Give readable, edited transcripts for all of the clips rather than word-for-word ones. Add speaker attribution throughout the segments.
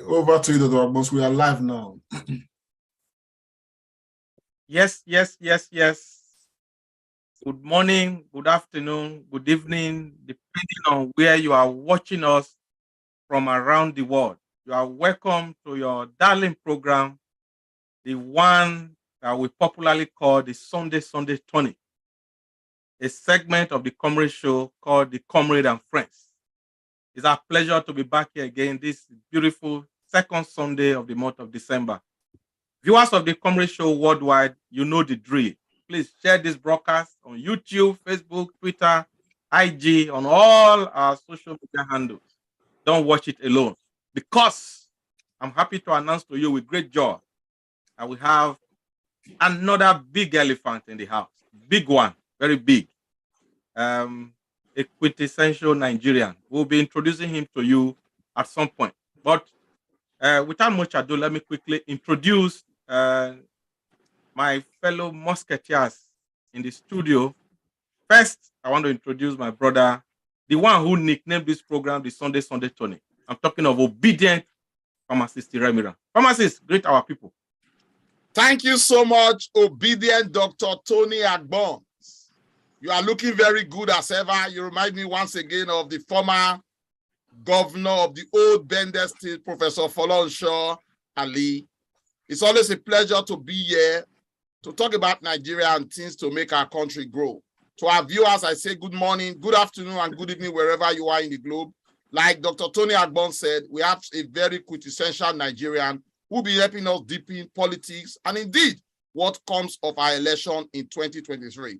Speaker 1: over to you, Dr. Agbons. We are live now.
Speaker 2: Yes. Good morning, good afternoon, good evening, depending on where you are watching us from around the world. You are welcome to your darling program, the one that we popularly call the Sunday Tony, a segment of the Comrade Show called the Comrade and Friends. It's our pleasure to be back here again this beautiful second Sunday of the month of December. Viewers of the Comrade Show worldwide, you know the drill. Please share this broadcast on YouTube, Facebook, Twitter, IG, on all our social media handles. Don't watch it alone, because I'm happy to announce to you with great joy that we have another big elephant in the house. Big one, very big. A quintessential Nigerian. We'll be introducing him to you at some point. But without much ado, let me quickly introduce my fellow musketeers in the studio. First, I want to introduce my brother, the one who nicknamed this program the Sunday Tony. I'm talking of obedient pharmacist Remiran. Pharmacist, greet our people.
Speaker 3: Thank you so much, obedient Dr. Tony Agbons. You are looking very good as ever. You remind me once again of the former governor of the old Bender State, Professor Folonshaw Ali. It's always a pleasure to be here to talk about Nigeria and things to make our country grow. To our viewers, I say good morning, good afternoon, and good evening, wherever you are in the globe. Like Dr. Tony Agbon said, we have a very quintessential Nigerian who will be helping us deep in politics and indeed what comes of our election in 2023.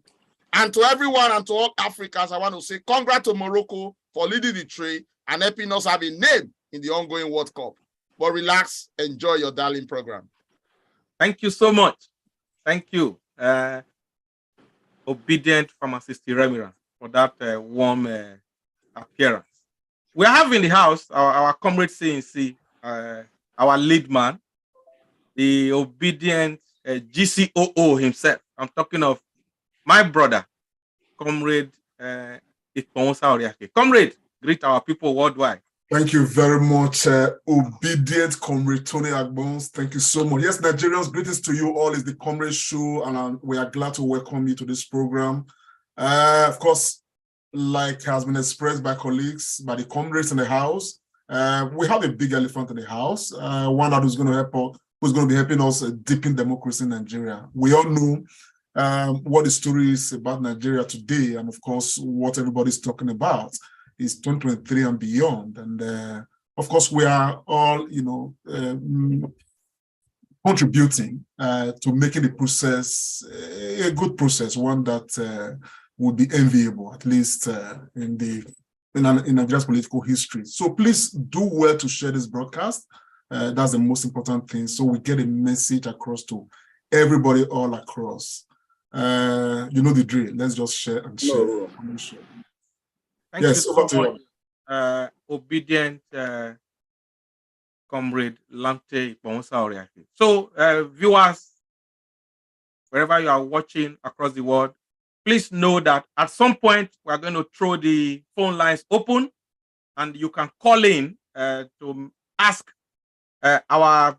Speaker 3: And to everyone and to all Africans, I want to say congrats to Morocco for leading the trade and helping us have a name in the ongoing World Cup. But relax, enjoy your darling program.
Speaker 2: Thank you so much. Thank you, obedient pharmacist Remiran, for that warm appearance. We have in the house our comrade CNC, our lead man, the obedient GCOO himself. I'm talking of my brother, Comrade Iponsa Oriake. Comrade, greet our people worldwide.
Speaker 1: Thank you very much, obedient Comrade Tony Agbons. Thank you so much. Yes, Nigerians, greetings to you all. It's the Comrade Show, and we are glad to welcome you to this program. Of course, like has been expressed by colleagues, by the comrades in the house, we have a big elephant in the house, one that is going to help us, who's going to be helping us deepen democracy in Nigeria. We all know what the story is about Nigeria today, and of course, what everybody's talking about is 2023 and beyond. And of course, we are all, contributing to making the process a good process, one that would be enviable, at least in Nigeria's political history. So please do well to share this broadcast. That's the most important thing. So we get a message across to everybody all across. You know the drill. Let's just share and share.
Speaker 3: No.
Speaker 2: Thank you so much, obedient Comrade Lamte Iponsa Oriake. So, viewers, wherever you are watching across the world, please know that at some point we are going to throw the phone lines open, and you can call in to ask our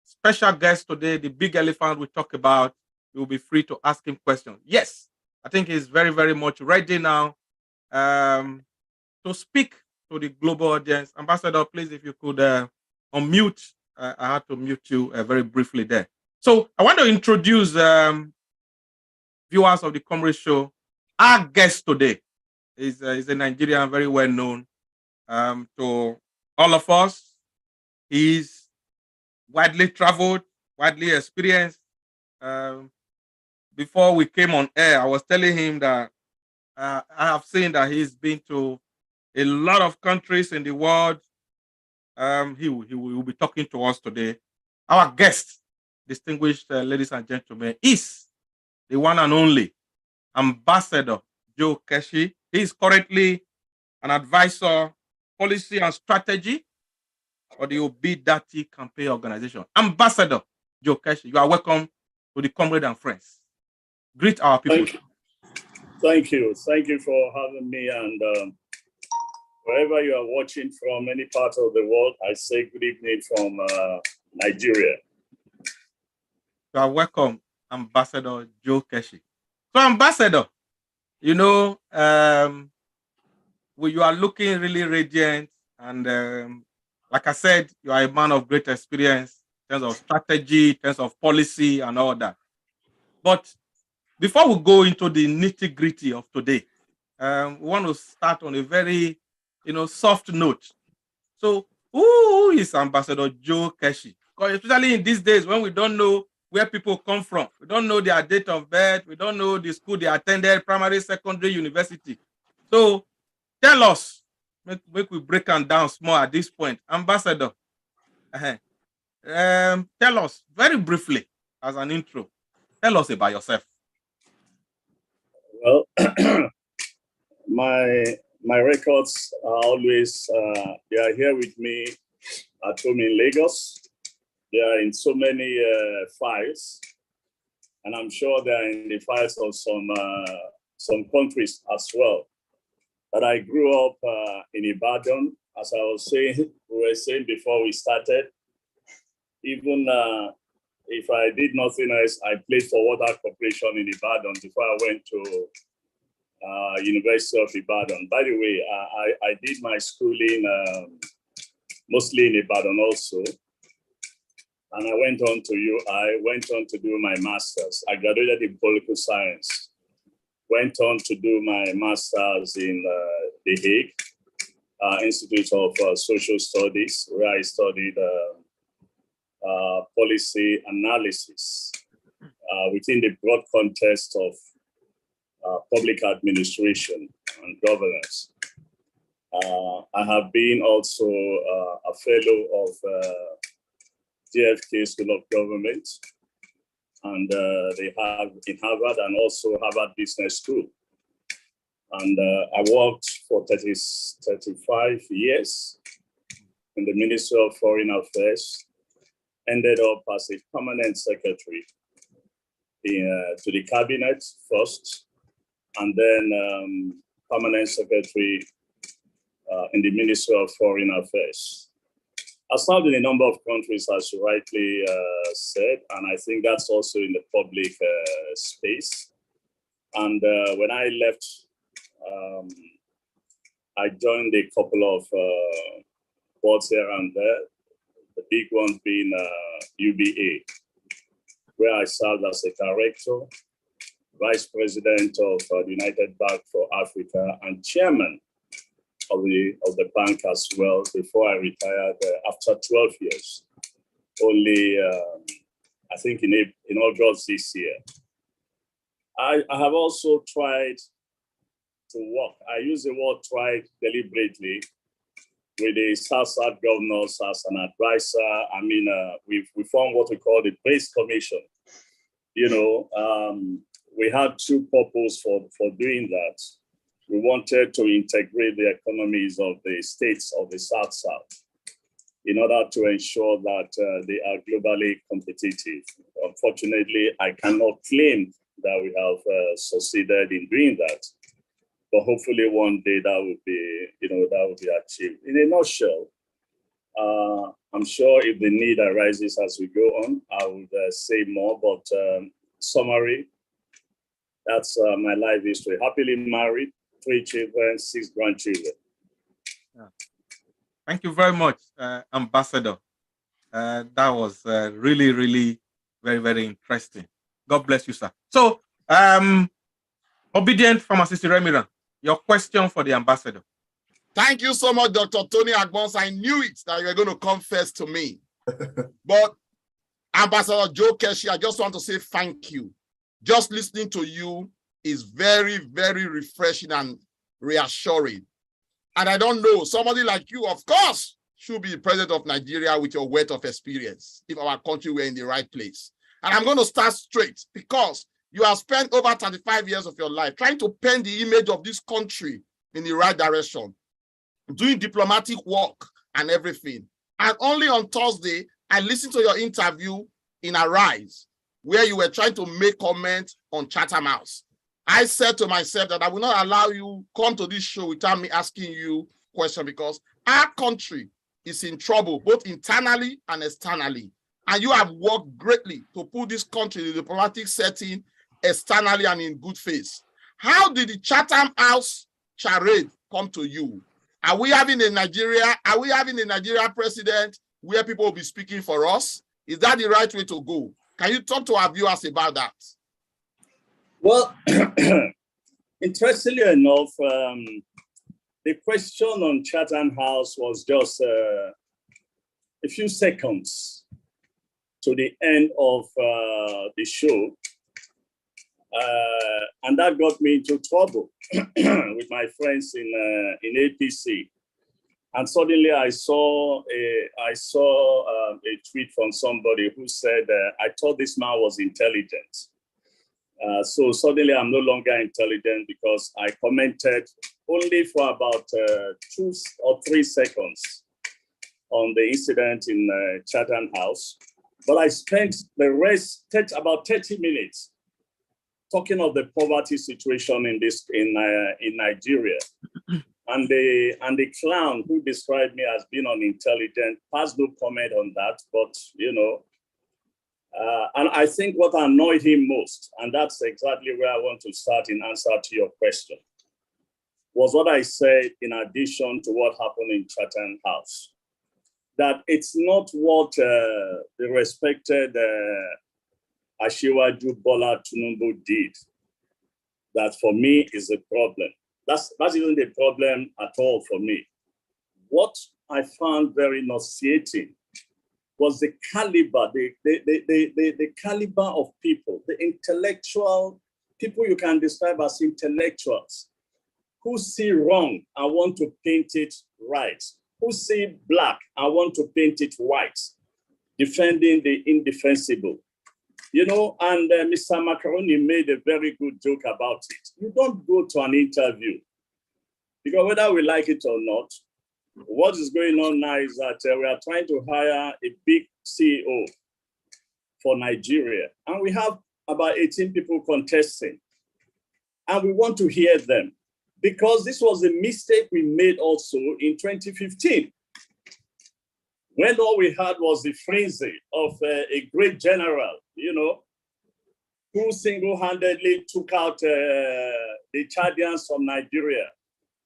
Speaker 2: special guest today, the big elephant we talk about. You will be free to ask him questions. Yes, I think he's very, very much ready now to speak to the global audience. Ambassador, please, if you could unmute. I had to mute you very briefly there. So I want to introduce viewers of the Comrade Show. Our guest today is a Nigerian, very well known to all of us. He's widely traveled, widely experienced. Before we came on air, I was telling him that I have seen that he's been to a lot of countries in the world. He will be talking to us today. Our guest, distinguished ladies and gentlemen, is the one and only Ambassador Joe Keshi. He is currently an advisor, policy and strategy for the Obidati campaign organization. Ambassador Joe Keshi, you are welcome to the Comrade and Friends. Greet our people.
Speaker 4: Thank you for having me, and Wherever you are watching from, any part of the world, I say good evening from Nigeria.
Speaker 2: You are welcome, Ambassador Joe Keshi. So, Ambassador, you know, you are looking really radiant, and like I said, you are a man of great experience in terms of strategy, in terms of policy, and all that. But before we go into the nitty-gritty of today, we want to start on a very, soft note. So, who is Ambassador Joe Keshi? Because especially in these days when we don't know where people come from, we don't know their date of birth, we don't know the school they attended, primary, secondary, university. So, tell us, make we break them down small at this point. Ambassador, tell us very briefly as an intro. Tell us about yourself.
Speaker 4: Well, my records are always, they are here with me at home in Lagos. They are in so many files, and I'm sure they are in the files of some countries as well. But I grew up in Ibadan, as I was saying, we were saying before we started. Even if I did nothing else, I played for Water Corporation in Ibadan before I went to University of Ibadan. By the way, I did my schooling mostly in Ibadan also. And I went on to do my master's. I graduated in political science. Went on to do my master's in The Hague Institute of Social Studies, where I studied policy analysis within the broad context of public administration and governance. I have been also a fellow of JFK School of Government, and they have in Harvard and also Harvard Business School. And I worked for 35 years in the Ministry of Foreign Affairs, ended up as a permanent secretary to the cabinet first, and then permanent secretary in the Ministry of Foreign Affairs. I served in a number of countries, as you rightly said, and I think that's also in the public space. And when I left, I joined a couple of boards here and there, the big one being UBA, where I served as a director, vice president of the United Bank for Africa, and chairman of the bank as well, before I retired after 12 years. Only, I think in August this year. I have also tried to work. I use the word tried deliberately with the South governors as an advisor. I mean, we formed what we call the Base Commission. You know, we had two purposes for doing that. We wanted to integrate the economies of the states of the South in order to ensure that they are globally competitive. Unfortunately, I cannot claim that we have succeeded in doing that, but hopefully one day that will be achieved. In a nutshell, I'm sure if the need arises as we go on, I would say more, but summary, that's my life history. Happily married, 3 children, 6 grandchildren.
Speaker 2: Yeah. Thank you very much, Ambassador. That was really, really very, very interesting. God bless you, sir. So, Obedient Pharmacist Remiran, your question for the ambassador.
Speaker 3: Thank you so much, Dr. Tony Agbons. I knew it that you were going to come first to me. But Ambassador Joe Keshi, I just want to say thank you. Just listening to you is very, very refreshing and reassuring. And I don't know, somebody like you, of course, should be the president of Nigeria with your wealth of experience if our country were in the right place. And I'm going to start straight because you have spent over 35 years of your life trying to paint the image of this country in the right direction, doing diplomatic work and everything. And only on Thursday, I listened to your interview in Arise, where you were trying to make comments on Chatham House. I said to myself that I will not allow you come to this show without me asking you question because our country is in trouble, both internally and externally. And you have worked greatly to put this country in the diplomatic setting externally and in good faith. How did the Chatham House charade come to you? Are we having a Nigeria president where people will be speaking for us? Is that the right way to go? Can you talk to our viewers about that?
Speaker 4: Well, interestingly enough, the question on Chatham House was just a few seconds to the end of the show. And that got me into trouble with my friends in APC. And suddenly I saw a tweet from somebody who said, I thought this man was intelligent. So suddenly I'm no longer intelligent because I commented only for about 2 or 3 seconds on the incident in Chatham House. But I spent the rest, about 30 minutes, talking of the poverty situation in Nigeria. And the clown who described me as being unintelligent passed no comment on that, but and I think what annoyed him most, and that's exactly where I want to start in answer to your question, was what I said in addition to what happened in Chatham House, that it's not what the respected Asiwaju Bola Tinubu did that for me is a problem. That's isn't the problem at all for me. What I found very nauseating was the caliber, the caliber of people, the intellectual people you can describe as intellectuals, who see wrong and want to paint it right, who see black and want to paint it white, defending the indefensible. And Mr. Macaroni made a very good joke about it. You don't go to an interview, because whether we like it or not, what is going on now is that we are trying to hire a big CEO for Nigeria. And we have about 18 people contesting. And we want to hear them, because this was a mistake we made also in 2015. When all we had was the frenzy of a great general, who single-handedly took out the Chadians from Nigeria,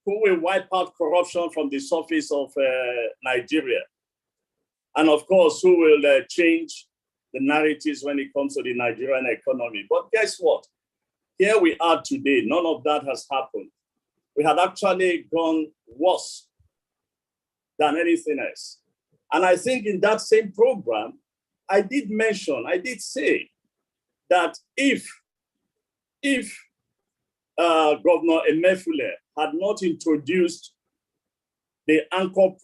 Speaker 4: who will wipe out corruption from the surface of Nigeria. And of course, who will change the narratives when it comes to the Nigerian economy. But guess what? Here we are today. None of that has happened. We had actually gone worse than anything else. And I think in that same program, I did say that if Governor Emefiele had not introduced the Anchor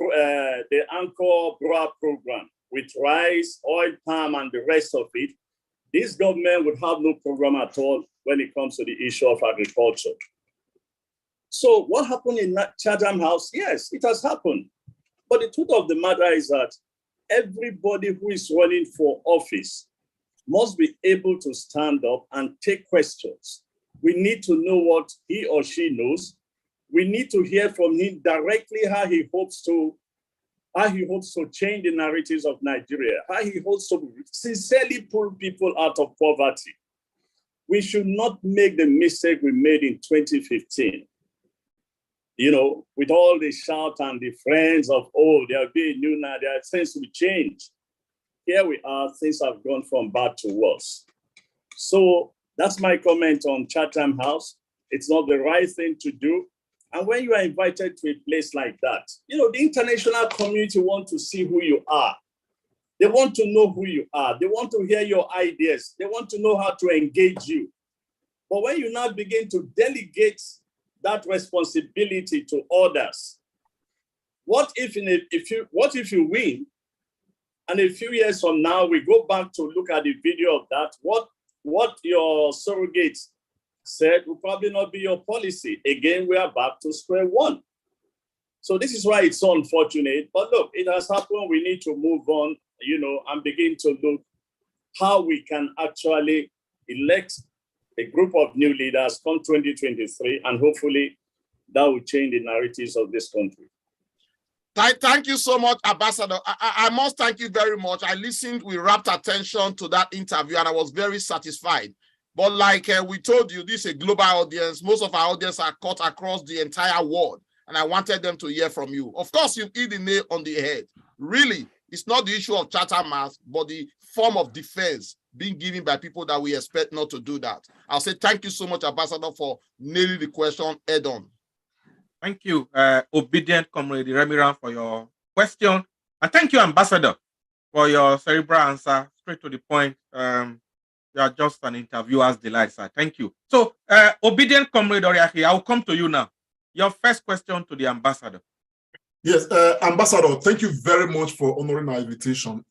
Speaker 4: Bra program with rice, oil, palm, and the rest of it, this government would have no program at all when it comes to the issue of agriculture. So what happened in Chatham House? Yes, it has happened. But the truth of the matter is that everybody who is running for office must be able to stand up and take questions. We need to know what he or she knows. We need to hear from him directly how he hopes to change the narratives of Nigeria, how he hopes to sincerely pull people out of poverty. We should not make the mistake we made in 2015. With all the shout and the friends of, there'll be a new now, there are things will change. Here we are, things have gone from bad to worse. So that's my comment on Chatham House. It's not the right thing to do. And when you are invited to a place like that, the international community want to see who you are. They want to know who you are. They want to hear your ideas. They want to know how to engage you. But when you now begin to delegate that responsibility to others, what if you win, and a few years from now we go back to look at the video of that? What your surrogate said will probably not be your policy. Again, we are back to square one. So this is why it's so unfortunate. But look, it has happened. We need to move on, and begin to look how we can actually elect a group of new leaders come 2023, and hopefully that will change the narratives of this country.
Speaker 3: Thank you so much, Ambassador. I must thank you very much. I listened with rapt attention to that interview and I was very satisfied. But like we told you, this is a global audience. Most of our audience are cut across the entire world. And I wanted them to hear from you. Of course, you hit the nail on the head. Really, it's not the issue of Chatham mass, but the form of defense being given by people that we expect not to do that. I'll say thank you so much, Ambassador, for nailing the question head on.
Speaker 2: Thank you, obedient comrade Remiran, for your question. And thank you, Ambassador, for your cerebral answer, straight to the point. You are just an interviewer's delight, sir. Thank you. So, obedient comrade Oriaki, I'll come to you now. Your first question to the ambassador.
Speaker 1: Yes, Ambassador, thank you very much for honoring our invitation.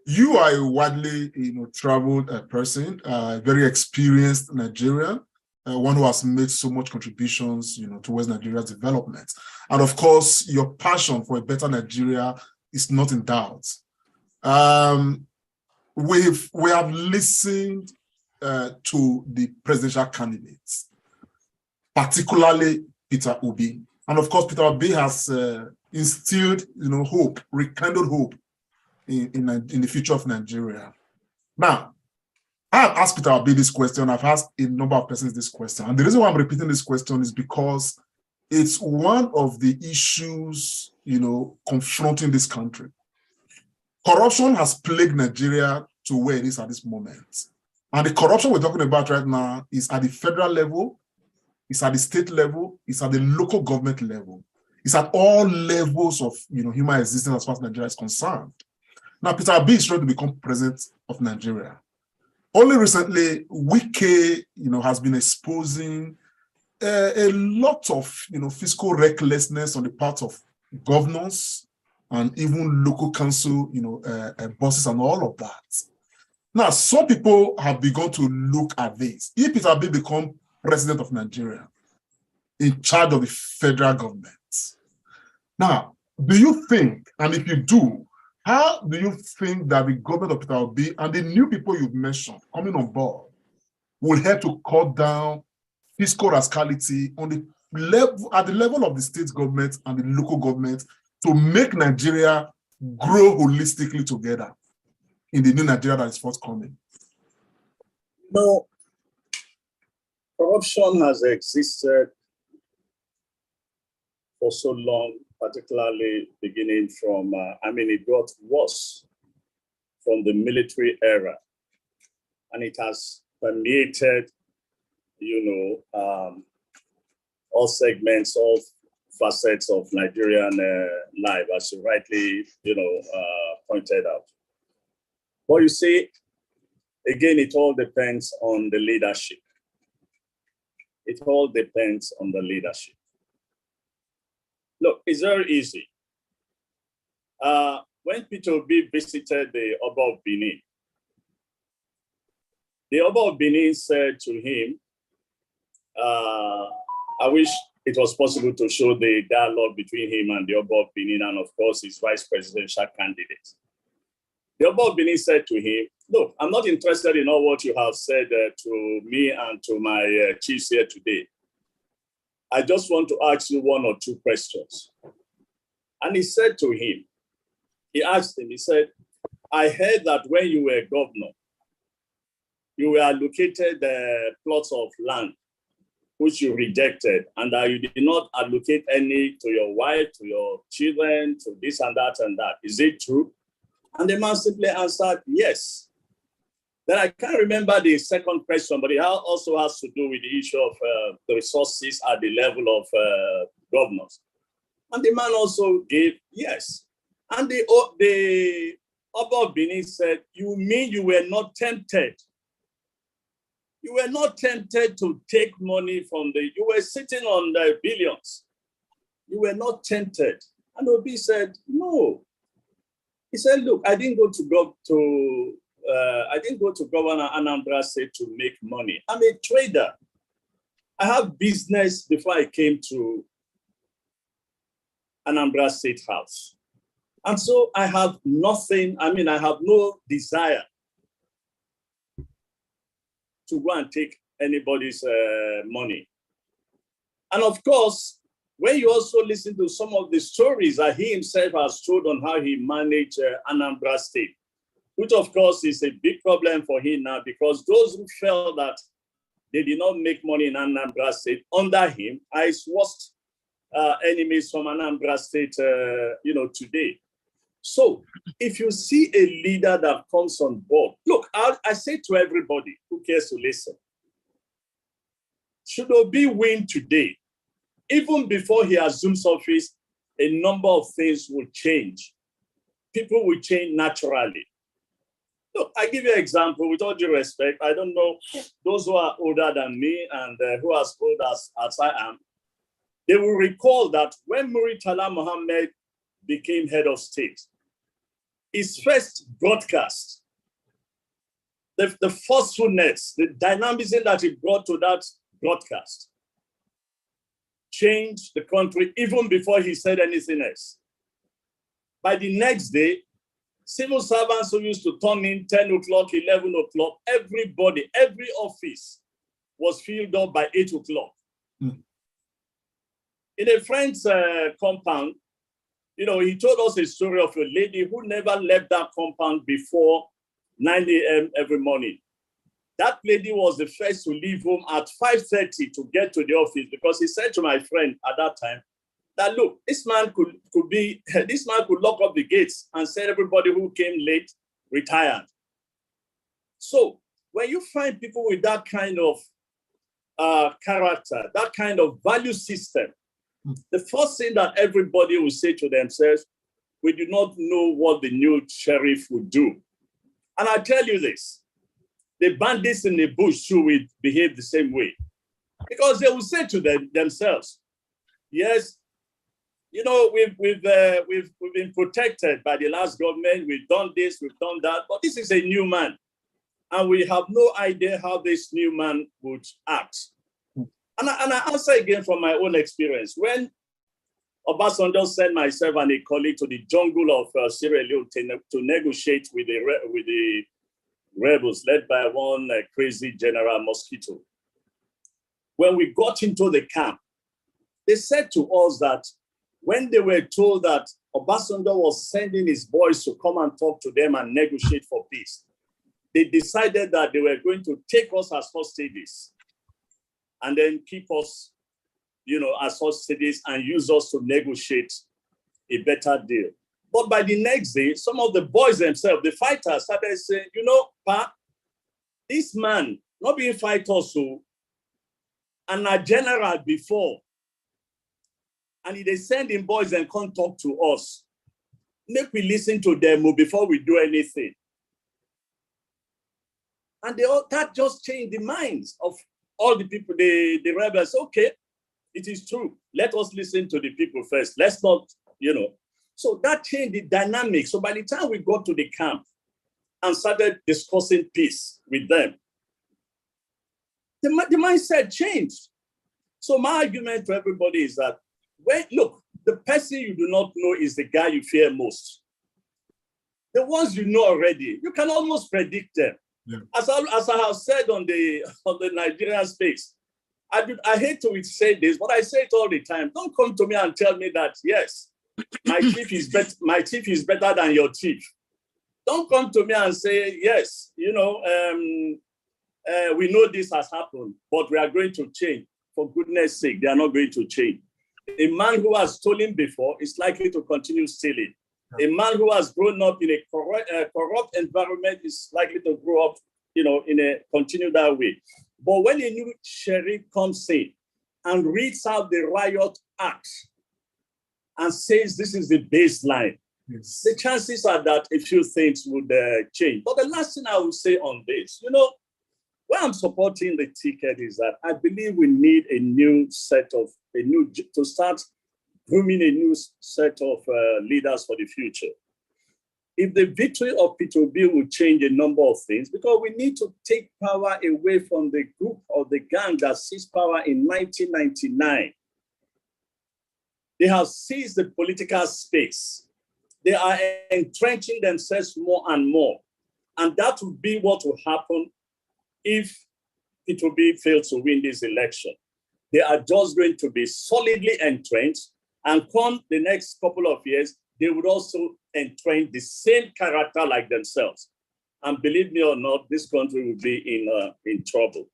Speaker 1: You are a widely, traveled person, very experienced Nigerian, one who has made so much contributions, towards Nigeria's development. And of course, your passion for a better Nigeria is not in doubt. We have listened to the presidential candidates, particularly Peter Obi. And of course, Peter Obi has instilled, hope, rekindled hope in the future of Nigeria. Now, I have asked Peter Obi this question. I've asked a number of persons this question. And the reason why I'm repeating this question is because it's one of the issues, confronting this country. Corruption has plagued Nigeria to where it is at this moment. And the corruption we're talking about right now is at the federal level, it's at the state level, it's at the local government level. It's at all levels of human existence as far as Nigeria is concerned. Now, Peter Obi is trying to become president of Nigeria. Only recently, Wike, has been exposing a lot of, fiscal recklessness on the part of governors and even local council, bosses and all of that. Now, some people have begun to look at this. If Peter Obi become president of Nigeria, in charge of the federal government. Now, do you think, and if you do, how do you think that the government of Peter Obi and the new people you've mentioned coming on board will help to cut down fiscal rascality on the level, at the level of the state government and the local government, to make Nigeria grow holistically together in the new Nigeria that is forthcoming?
Speaker 4: No, corruption has existed for so long, particularly beginning from, it got worse from the military era, and it has permeated, all segments, all facets of Nigerian life, as you rightly, pointed out. But you see, again, it all depends on the leadership. It all depends on the leadership. Look, it's very easy. When Peter Obi visited the Oba of Benin, the Oba of Benin said to him, I wish it was possible to show the dialogue between him and the Oba of Benin and, of course, his vice presidential candidate. The Oba of Benin said to him, look, I'm not interested in all what you have said to me and to my chiefs here today. I just want to ask you one or two questions. And he said to him, he asked him, he said, I heard that when you were governor, you were allocated plots of land, which you rejected, and that you did not allocate any to your wife, to your children, to this and that and that. Is it true? And the man simply answered, yes. Then I can't remember the second question, but it also has to do with the issue of the resources at the level of governors. And the man also gave yes. And the Oba of Benin said, you mean you were not tempted? You were not tempted to take money from you were sitting on the billions. You were not tempted. And Obi said, no. He said, look, I didn't go to Governor Anambra State to make money. I'm a trader. I have business before I came to Anambra State House. And so I have nothing, I have no desire to go and take anybody's money. And of course, when you also listen to some of the stories that he himself has told on how he managed Anambra State, which of course is a big problem for him now, because those who felt that they did not make money in Anambra State under him are his worst enemies from Anambra State, today. So if you see a leader that comes on board, look, I say to everybody who cares to listen, should Obi win today, even before he assumes office, a number of things will change. People will change naturally. Look, I give you an example with all due respect. I don't know those who are older than me and who are as old as I am. They will recall that when Muritala Mohammed became head of state, his first broadcast, the forcefulness, the dynamism that he brought to that broadcast changed the country even before he said anything else. By the next day, civil servants who used to turn in 10 o'clock, 11 o'clock, everybody, every office was filled up by 8 o'clock. Mm. In a friend's compound, he told us a story of a lady who never left that compound before 9 a.m. every morning. That lady was the first to leave home at 5:30 to get to the office, because he said to my friend at that time that, look, this man could lock up the gates and send everybody who came late retired. So when you find people with that kind of character, that kind of value system, the first thing that everybody will say to themselves, we do not know what the new sheriff would do. And I tell you this, the bandits in the bush too will behave the same way, because they will say to themselves, yes, we've been protected by the last government. We've done this, we've done that, but this is a new man, and we have no idea how this new man would act. And I answer again from my own experience. When Obasanjo sent myself and a colleague to the jungle of Sierra Leone to negotiate with the rebels led by one crazy General Mosquito, when we got into the camp, they said to us that when they were told that Obasanjo was sending his boys to come and talk to them and negotiate for peace, they decided that they were going to take us as hostages and then keep us, as hostages and use us to negotiate a better deal. But by the next day, some of the boys themselves, the fighters, started saying, Pa, this man, not being fighters, so, and a general before, and they send in boys and come talk to us. Make we listen to them before we do anything. And that just changed the minds of all the people, the rebels. Okay, it is true. Let us listen to the people first. Let's not, So that changed the dynamic. So by the time we got to the camp and started discussing peace with them, the mindset changed. So my argument to everybody is that, look, the person you do not know is the guy you fear most. The ones you know already, you can almost predict them. Yeah. As I have said on the Nigerian space, I hate to say this, but I say it all the time. Don't come to me and tell me that, yes, my chief is better than your chief. Don't come to me and say, yes, we know this has happened, but we are going to change. For goodness sake, they are not going to change. A man who has stolen before is likely to continue stealing. A man who has grown up in a corrupt environment is likely to grow up, continue that way. But when a new sheriff comes in and reads out the riot act and says this is the baseline, yes, the chances are that a few things would change. But the last thing I will say on this, why I'm supporting the ticket is that I believe we need to start grooming a new set of leaders for the future. If the victory of Peter Obi will change a number of things, because we need to take power away from the group or the gang that seized power in 1999. They have seized the political space. They are entrenching themselves more and more. And that would be what will happen if Peter Obi fails to win this election. They are just going to be solidly entrenched, and come the next couple of years, they would also entrench the same character like themselves. And believe me or not, this country will be in trouble.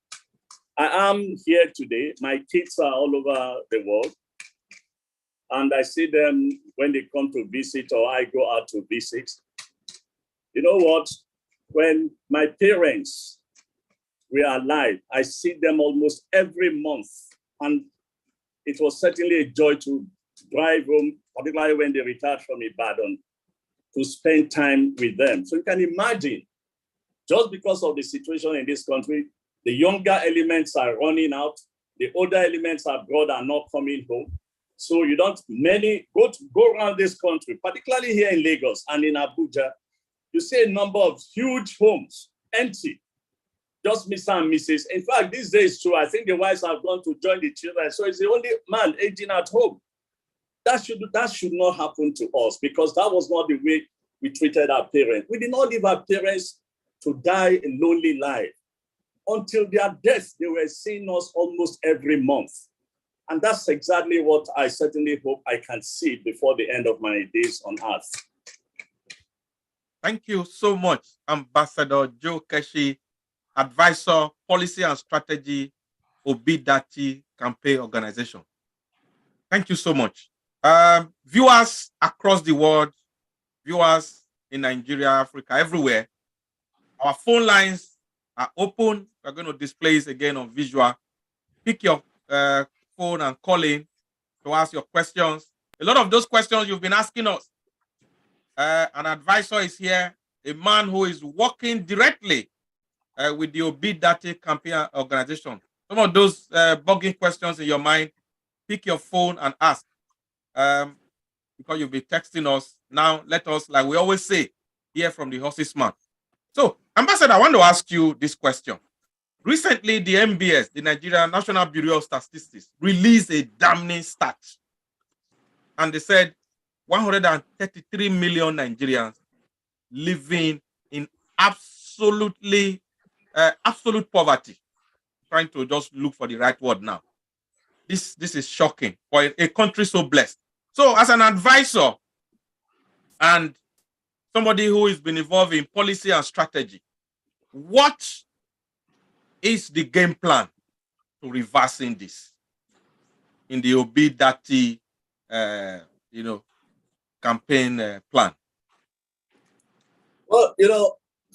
Speaker 4: I am here today. My kids are all over the world. And I see them when they come to visit or I go out to visit. You know what? When my parents were alive, I see them almost every month. And it was certainly a joy to drive home, particularly when they retired from Ibadan, to spend time with them. So you can imagine, just because of the situation in this country, the younger elements are running out, the older elements abroad are not coming home. So you don't, many, go around this country, particularly here in Lagos and in Abuja, you see a number of huge homes empty, just Mr. and Mrs. In fact, these days too, I think the wives have gone to join the children. So it's the only man aging at home. That should not happen to us, because that was not the way we treated our parents. We did not leave our parents to die a lonely life. Until their death, they were seeing us almost every month. And that's exactly what I certainly hope I can see before the end of my days on earth.
Speaker 2: Thank you so much, Ambassador Joe Keshi, Advisor, Policy and Strategy, Obidati Campaign Organization. Thank you so much. Viewers across the world, viewers in Nigeria, Africa, everywhere, our phone lines are open. We're going to display it again on visual. Pick your phone and call in to ask your questions. A lot of those questions you've been asking us. An advisor is here, a man who is working directly with the Obidati Campaign Organization. Some of those bugging questions in your mind, pick your phone and ask. Because you'll be texting us. Now, let us, like we always say, hear from the horse's mouth. So, Ambassador, I want to ask you this question. Recently, the NBS, the Nigerian National Bureau of Statistics, released a damning stat. And they said 133 million Nigerians living in absolute poverty. Trying to just look for the right word now. This is shocking for a country so blessed. So, as an advisor and somebody who has been involved in policy and strategy, what is the game plan to reversing this in the Obidati, campaign plan?
Speaker 4: Well,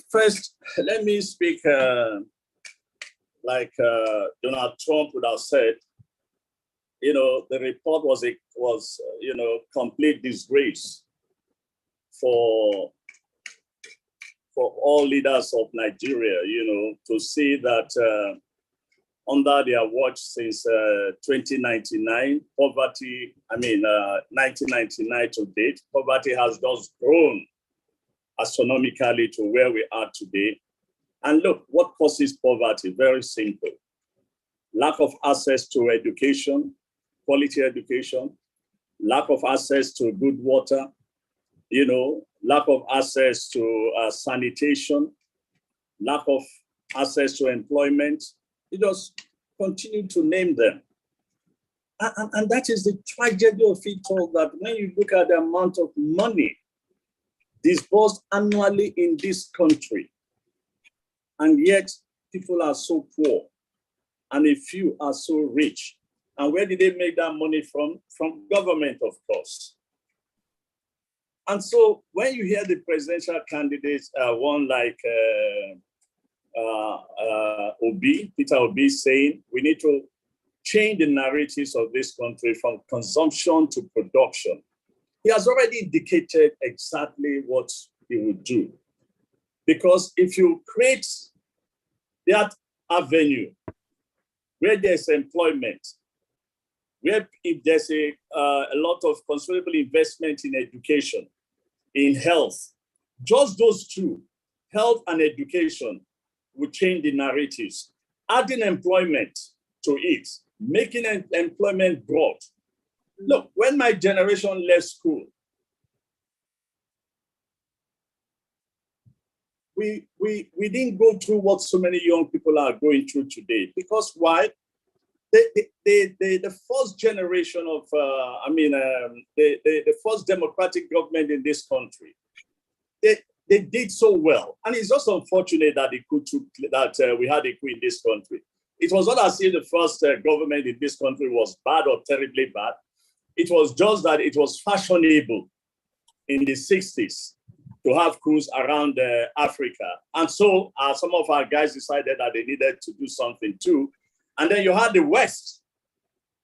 Speaker 4: first, let me speak like Donald Trump would have said. The report was complete disgrace for all leaders of Nigeria, to see that under their watch since 1999 to date, poverty has just grown astronomically to where we are today. And look, what causes poverty? Very simple. Lack of access to education, quality education, lack of access to good water, lack of access to sanitation, lack of access to employment. You just continue to name them. And that is the tragedy of it all, that when you look at the amount of money disbursed annually in this country, and yet people are so poor, and a few are so rich. And where did they make that money from? From government, of course. And so when you hear the presidential candidates, one like Peter Obi saying, we need to change the narratives of this country from consumption to production, he has already indicated exactly what he would do. Because if you create that avenue where there's employment, where if there's a lot of considerable investment in education, in health, just those two, health and education, will change the narratives. Adding employment to it, making employment broad. Look, when my generation left school, we didn't go through what so many young people are going through today. Because why? the first generation of, the first democratic government in this country, they did so well. And it's just unfortunate that we had a coup in this country. It was not as if the first government in this country was bad or terribly bad. It was just that it was fashionable in the 60s to have coups around Africa. And so some of our guys decided that they needed to do something too. And then you had the West.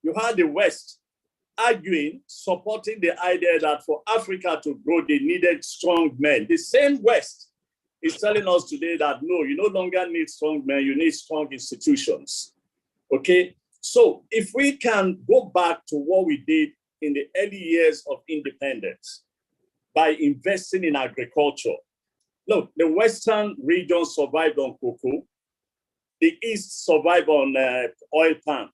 Speaker 4: You had the West arguing, supporting the idea that for Africa to grow, they needed strong men. The same West is telling us today that no, you no longer need strong men, you need strong institutions. Okay? So if we can go back to what we did in the early years of independence by investing in agriculture. Look, the Western region survived on cocoa, the East survived on oil palm,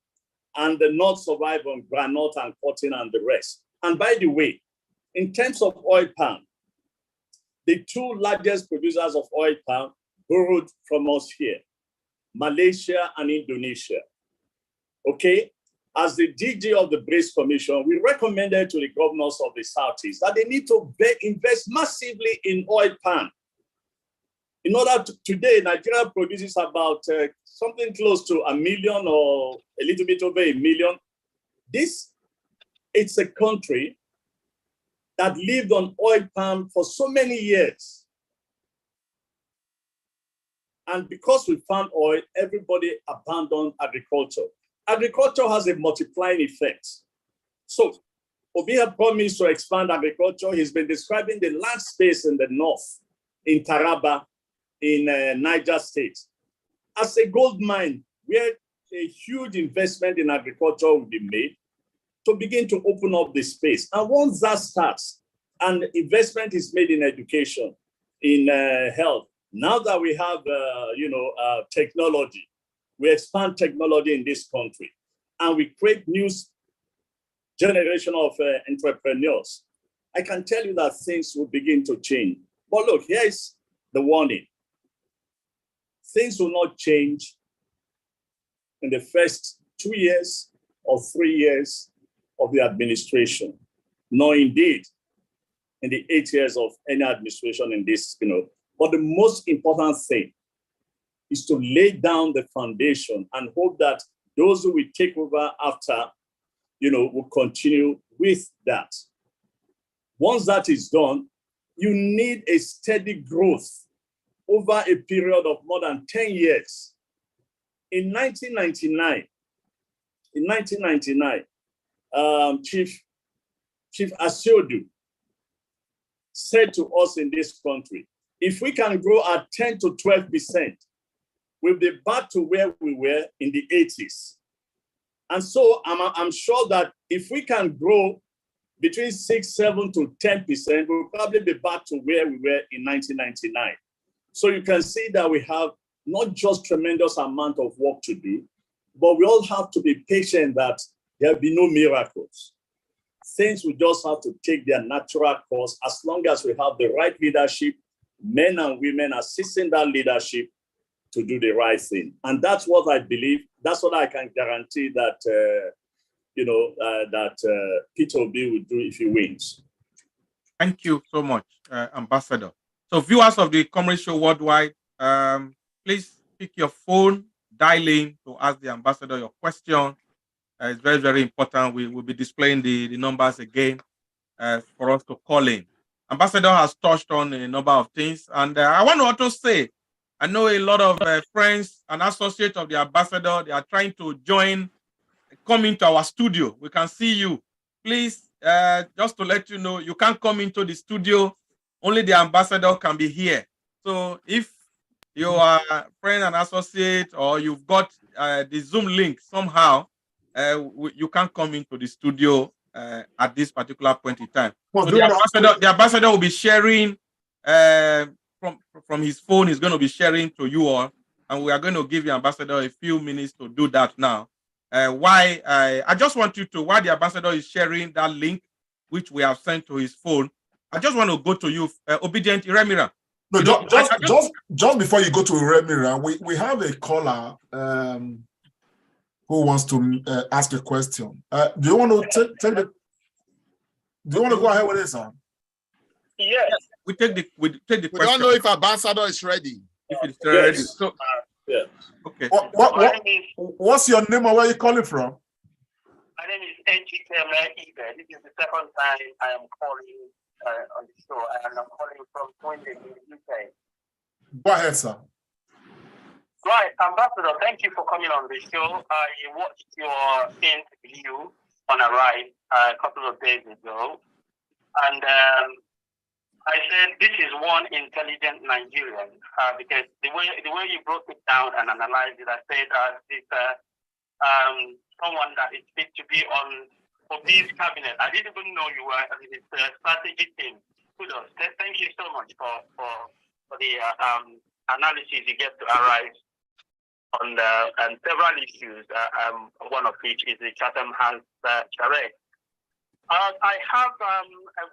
Speaker 4: and the North survived on granite and cotton and the rest. And by the way, in terms of oil palm, the two largest producers of oil palm borrowed from us here, Malaysia and Indonesia. Okay? As the DG of the Brace Commission, we recommended to the governors of the Southeast that they need to invest massively in oil palm. In order to, today, Nigeria produces about something close to 1 million or a little bit over 1 million. It's a country that lived on oil palm for so many years. And because we found oil, everybody abandoned agriculture. Agriculture has a multiplying effect. So Obi had promised to expand agriculture. He's been describing the land space in the north, in Taraba, in Niger State, as a gold mine where a huge investment in agriculture will be made to begin to open up the space. And once that starts and investment is made in education, in health, now that we have, technology, we expand technology in this country and we create new generation of entrepreneurs, I can tell you that things will begin to change. But look, here is the warning. Things will not change in the first 2 years or 3 years of the administration, nor indeed in the 8 years of any administration in this, But the most important thing is to lay down the foundation and hope that those who will take over after, will continue with that. Once that is done, you need a steady growth over a period of more than 10 years. In 1999, Chief Asiodu said to us in this country, if we can grow at 10 to 12%, we'll be back to where we were in the 80s. And so I'm sure that if we can grow between 6, 7 to 10%, we'll probably be back to where we were in 1999. So you can see that we have not just tremendous amount of work to do, but we all have to be patient that there'll be no miracles. Things will just have to take their natural course as long as we have the right leadership, men and women assisting that leadership to do the right thing. And that's what I believe. That's what I can guarantee that, Peter Obi will do if he wins.
Speaker 2: Thank you so much, Ambassador. So viewers of the Comrade Show Worldwide, please pick your phone, dial in to ask the ambassador your question. It's very, very important. We will be displaying the numbers again for us to call in. Ambassador has touched on a number of things. And I want to also say, I know a lot of friends and associates of the ambassador, they are trying to come into our studio. We can see you. Please, just to let you know, you can't come into the studio. Only the ambassador can be here. So if you are a friend and associate or you've got the Zoom link somehow, you can't come into the studio at this particular point in time. So the ambassador will be sharing from his phone. He's going to be sharing to you all, and we are going to give the ambassador a few minutes to do that now. I just want you to, while the ambassador is sharing that link, which we have sent to his phone, I just want to go to you, Obedient Iremira.
Speaker 1: No, just before you go to Iremira, we have a caller who wants to ask a question. Do you want to take the? Do you want to go ahead with this, sir?
Speaker 2: Yes, we take the question.
Speaker 3: We don't know if Ambassador is ready.
Speaker 2: If it's ready.
Speaker 4: Yes.
Speaker 2: So,
Speaker 4: Yeah.
Speaker 2: okay.
Speaker 1: What's your name and where are you calling from?
Speaker 5: My name is Keshi. This is the second time I am calling on the show, and I'm calling from Swindon in the UK.
Speaker 1: Go ahead, sir.
Speaker 5: Right, Ambassador, thank you for coming on the show. I watched your interview on a ride a couple of days ago, and I said this is one intelligent Nigerian because the way you broke it down and analyzed it, I said it's someone that is fit to be on Obi's cabinet. I didn't even know you were in his strategy team. Kudos. Thank you so much for the analysis you get to arrive on and several issues. One of which is the Chatham House charade. I have a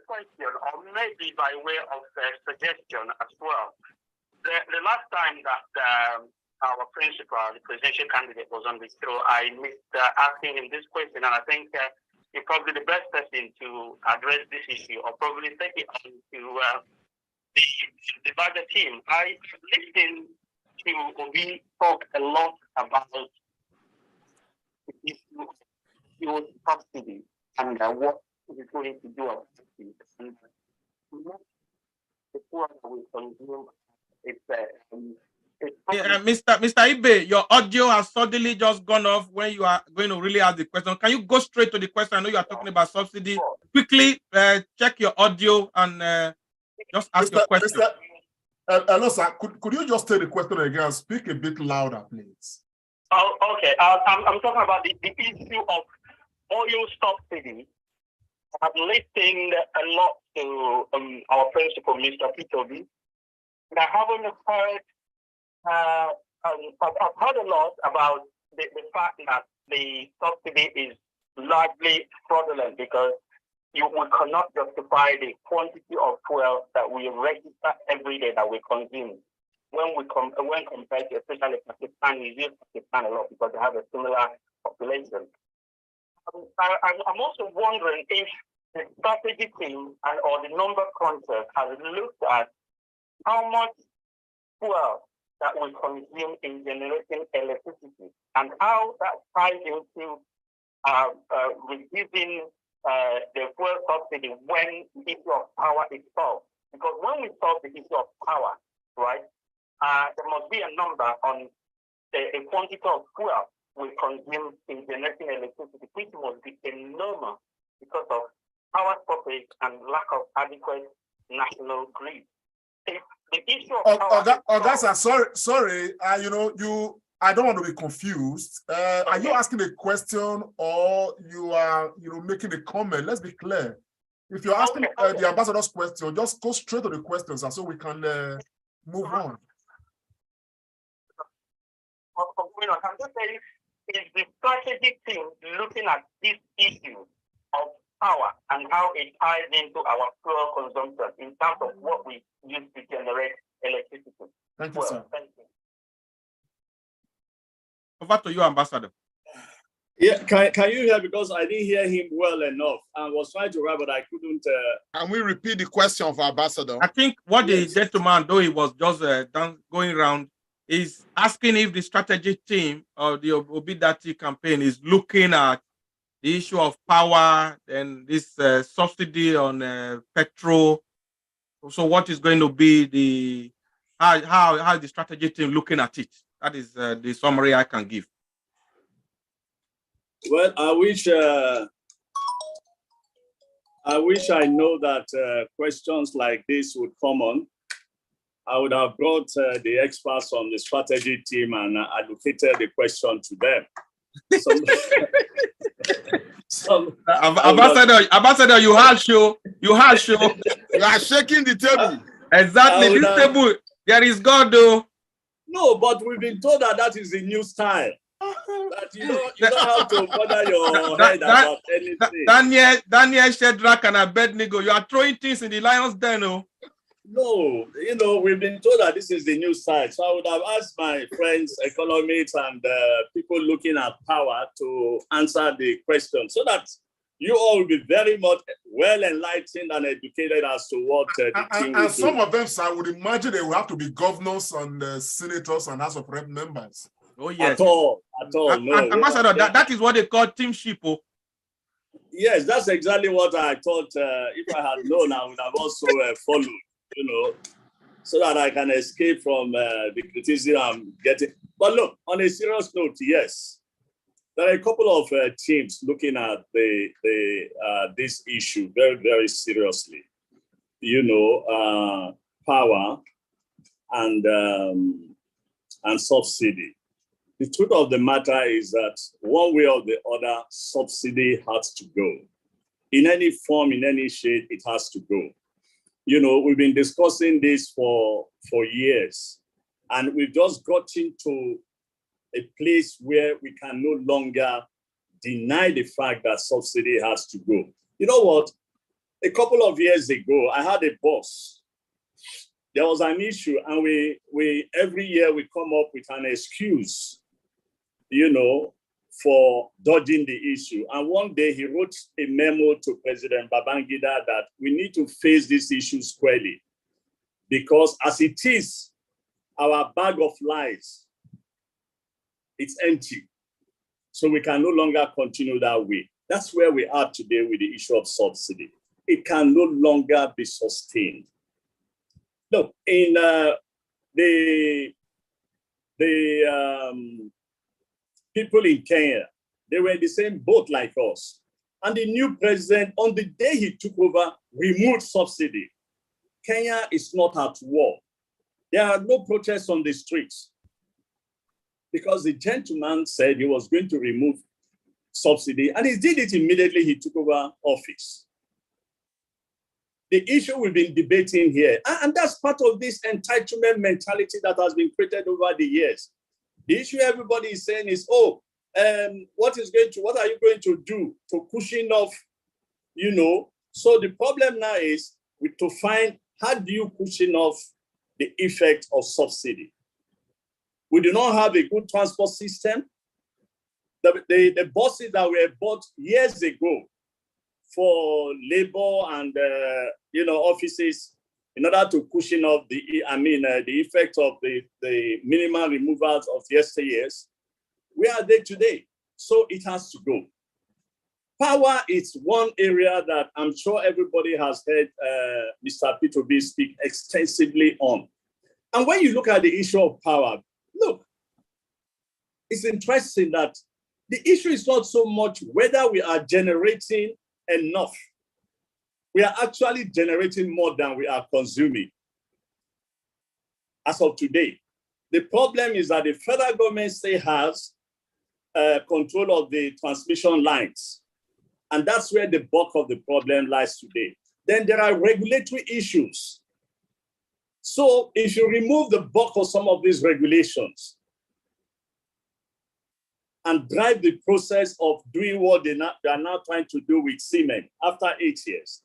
Speaker 5: question, or maybe by way of suggestion as well. The last time that our principal, the presidential candidate, was on the show, I missed asking him this question, and I think you're probably the best person to address this issue, or probably take it on to the budget team. I listened to Obi talk a lot about the issue of fuel subsidy and what is going to do about it. And the poor will consume
Speaker 2: Mr. Ibe, your audio has suddenly just gone off when you are going to really ask the question. Can you go straight to the question? I know you are talking about subsidy. Quickly check your audio and just ask your question.
Speaker 1: Hello, sir. Could you just take the question again and speak a bit louder, please?
Speaker 5: Oh, okay. I'm talking about the issue of oil subsidy. I've listened a lot to our principal, Mr. Pitobi, and I haven't heard. I've heard a lot about the fact that the subsidy is largely fraudulent because we cannot justify the quantity of fuel that we register every day that we consume. When compared to especially Pakistan, we use Pakistan a lot because they have a similar population. I'm also wondering if the strategy team or the number crunchers have looked at how much fuel that we consume in generating electricity and how that ties into reducing the fuel subsidy when the issue of power is solved. Because when we solve the issue of power, right, there must be a number on the quantity of fuel we consume in generating electricity, which must be enormous because of power stoppage and lack of adequate national grid. If the issue of power
Speaker 1: sorry. I don't want to be confused. Are you asking a question or you are, making a comment? Let's be clear. If you're asking the ambassador's question, just go straight to the questions, and so we can move on.
Speaker 5: I'm just saying, is the strategic team looking at this issue of power and how it ties into our fuel consumption in terms of what we use to generate electricity?
Speaker 1: Thank you, sir.
Speaker 5: Thank you.
Speaker 2: Over to you, Ambassador.
Speaker 4: Yeah, can you hear? Because I didn't hear him well enough. I was trying to write, but I couldn't.
Speaker 3: Can we repeat the question for Ambassador?
Speaker 2: I think what the gentleman, though he was just going around, is asking if the strategy team or the Obidati campaign is looking at the issue of power and this subsidy on petrol. So what is going to be the how the strategy team looking at it? That is the summary I can give.
Speaker 4: Well, I wish I know that questions like this would come on. I would have brought the experts from the strategy team and allocated the question to them.
Speaker 2: Ambassador, you have show. You are
Speaker 3: shaking the table.
Speaker 2: Exactly. This table, there is God, though.
Speaker 4: No, but we've been told that is the new style. That you don't have to bother your head about anything.
Speaker 2: Daniel, Shadrach, and Abednego, you are throwing things in the lion's den, oh.
Speaker 4: No, you know, we've been told that this is the new side. So I would have asked my friends, economists, and people looking at power to answer the question so that you all will be very much well enlightened and educated as to what the team will
Speaker 1: and some
Speaker 4: do.
Speaker 1: of them, sir, I would imagine they will have to be governors and senators and House of Rep members.
Speaker 2: Oh, yes.
Speaker 4: At all, no.
Speaker 2: And Ambassador, that is what they call teamship. Oh.
Speaker 4: Yes, that's exactly what I thought. If I had known, I would have also followed, you know, so that I can escape from the criticism I'm getting. But look, on a serious note, yes, there are a couple of teams looking at this issue very, very seriously. You know, power and subsidy. The truth of the matter is that one way or the other, subsidy has to go. In any form, in any shade, it has to go. You know, we've been discussing this for years, and we've just gotten to a place where we can no longer deny the fact that subsidy has to go. You know what? A couple of years ago, I had a boss. There was an issue, and we every year we come up with an excuse, you know, for dodging the issue. And one day he wrote a memo to President Babangida that we need to face this issue squarely, because as it is, our bag of lies, it's empty. So we can no longer continue that way. That's where we are today with the issue of subsidy. It can no longer be sustained. Look, in the people in Kenya, they were in the same boat like us. And the new president, on the day he took over, removed subsidy. Kenya is not at war. There are no protests on the streets because the gentleman said he was going to remove subsidy, and he did it immediately he took over office. The issue we've been debating here, and that's part of this entitlement mentality that has been created over the years. The issue everybody is saying is, what are you going to do to cushion off, you know? So the problem now is to find how do you cushion off the effect of subsidy. We do not have a good transport system. The buses that were bought years ago for labor and offices in order to cushion off the effect of the minimal removals of yesteryears, where are they today? So it has to go. Power is one area that I'm sure everybody has heard Mr. P2B speak extensively on. And when you look at the issue of power, look, it's interesting that the issue is not so much whether we are generating enough. We are actually generating more than we are consuming as of today. The problem is that the federal government still has control of the transmission lines. And that's where the bulk of the problem lies today. Then there are regulatory issues. So if you remove the bulk of some of these regulations and drive the process of doing what they are now trying to do with cement after 8 years,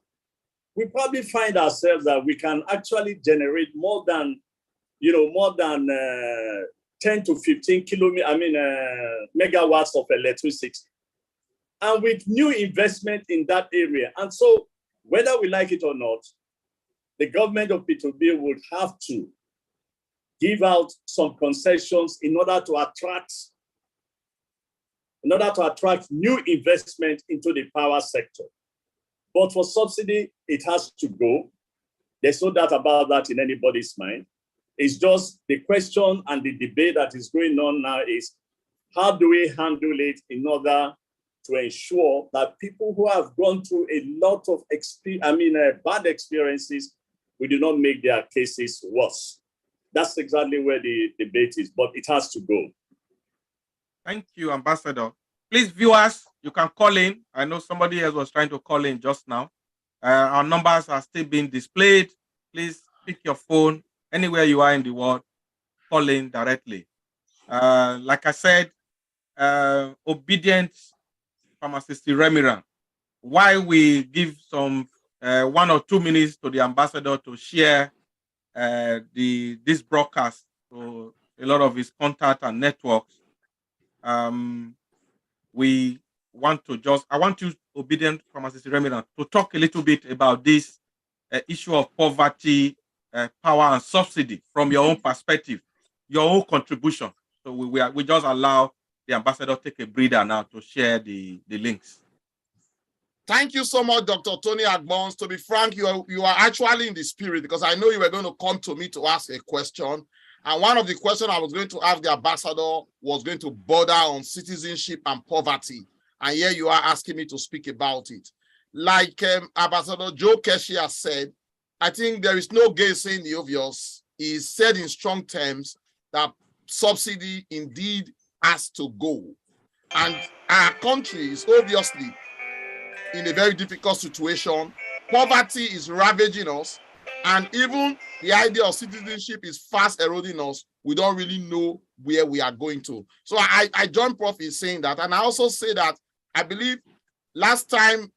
Speaker 4: we probably find ourselves that we can actually generate more than 10 to 15 megawatts of electricity. And with new investment in that area. And so whether we like it or not, the government of P2B would have to give out some concessions in order to attract new investment into the power sector. But for subsidy, it has to go. There's no doubt about that in anybody's mind. It's just the question and the debate that is going on now is how do we handle it in order to ensure that people who have gone through a lot of bad experiences, we do not make their cases worse. That's exactly where the debate is, but it has to go.
Speaker 2: Thank you, Ambassador. Please, viewers, you can call in. I know somebody else was trying to call in just now. Our numbers are still being displayed. Please pick your phone anywhere you are in the world, call in directly. Like I said, obedient pharmacist Remiran, while we give some 1 or 2 minutes to the ambassador to share this broadcast to a lot of his contact and networks. I want you, obedient pharmacist Remina, to talk a little bit about this issue of poverty, power, and subsidy from your own perspective, your own contribution. So we just allow the ambassador take a breather now to share the links.
Speaker 3: Thank you so much, Dr. Tony Agbons. To be frank, you are actually in the spirit, because I know you were going to come to me to ask a question. And one of the questions I was going to ask the ambassador was going to border on citizenship and poverty. And here you are asking me to speak about it. Like Ambassador Joe Keshi has said, I think there is no gainsaying the obvious. He said in strong terms that subsidy indeed has to go. And our country is obviously in a very difficult situation. Poverty is ravaging us, and even the idea of citizenship is fast eroding us. We don't really know where we are going to. So I join Prof in saying that. And I also say that I believe last time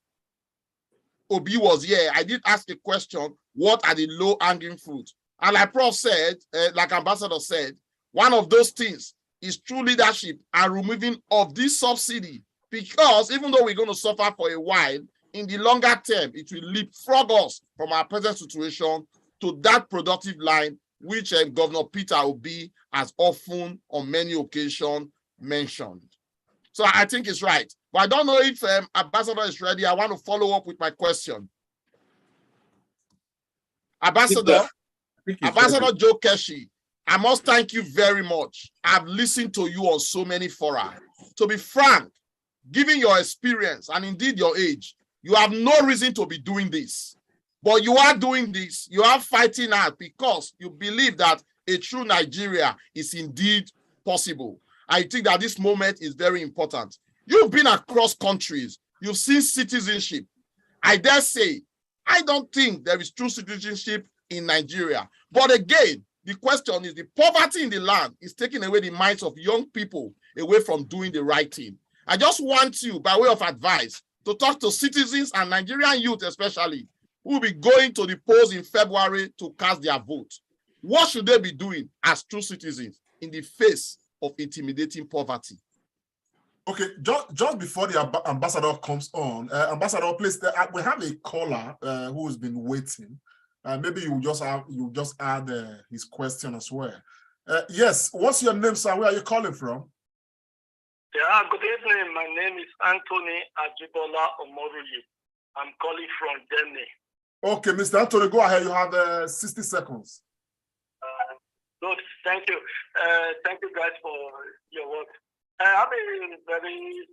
Speaker 3: Obi was here, I did ask a question, what are the low-hanging fruit? And like Prof said, like Ambassador said, one of those things is true leadership and removing of this subsidy. Because even though we're going to suffer for a while, in the longer term, it will leapfrog us from our present situation to that productive line, which Governor Peter Obi has often, on many occasions, mentioned. So I think it's right. But I don't know if Ambassador is ready. I want to follow up with my question. Ambassador Joe Keshi, I must thank you very much. I've listened to you on so many fora. To be frank, given your experience and indeed your age, you have no reason to be doing this. But you are doing this. You are fighting out because you believe that a true Nigeria is indeed possible. I think that this moment is very important. You've been across countries. You've seen citizenship. I dare say, I don't think there is true citizenship in Nigeria. But again, the question is the poverty in the land is taking away the minds of young people away from doing the right thing. I just want you, by way of advice, to talk to citizens and Nigerian youth especially, who will be going to the polls in February to cast their vote. What should they be doing as true citizens in the face of intimidating poverty?
Speaker 1: Okay, just before the ambassador comes on, Ambassador, please, we have a caller who has been waiting. Maybe you just add his question as well. Yes, what's your name, sir? Where are you calling from?
Speaker 5: Yeah, good evening. My name is Anthony Ajibola Omoruyi. I'm calling from Germany.
Speaker 1: Okay, Mr. Anthony, go ahead. You have 60 seconds.
Speaker 5: Good, thank you. Thank you guys for your work. I have a very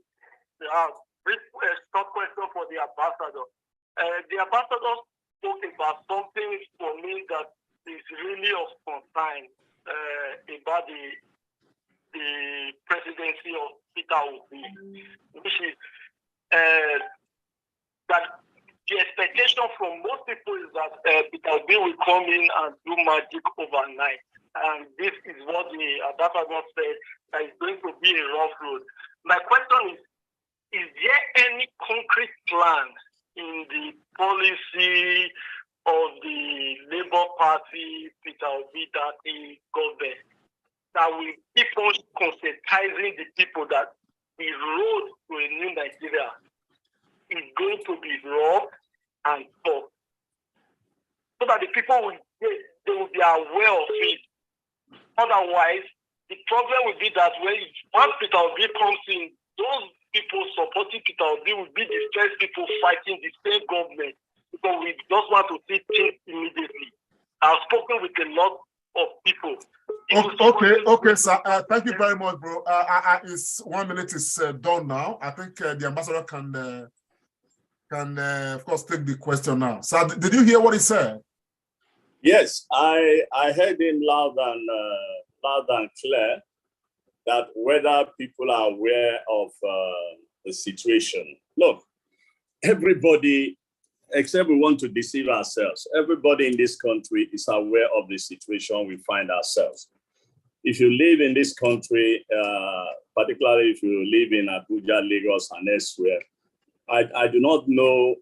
Speaker 5: brief short question for the ambassador. The ambassador spoke about something for me that is really of concern about the presidency of Peter Obi, which is that the expectation from most people is that Peter Obi will come in and do magic overnight. And this is what the ambassador said, that it's going to be a rough road. My question is there any concrete plan in the policy of the Labour Party, Peter Obi, that the government, that will keep on conscientizing the people that the road to a new Nigeria is going to be rough and tough, so that the people will be aware of it. Otherwise, the problem will be that once Peter Obi comes in, those people supporting Peter Obi will be the first people fighting the same government, because we just want to see things immediately. I've spoken with a lot of people.
Speaker 1: Okay, sir. Thank you very much, bro. It's 1 minute is done now. I think the ambassador can of course take the question now. So, did you hear what he said?
Speaker 4: Yes, I heard him loud and clear that whether people are aware of the situation. Look, everybody, except we want to deceive ourselves, everybody in this country is aware of the situation we find ourselves. If you live in this country, particularly if you live in Abuja, Lagos, and elsewhere, I do not know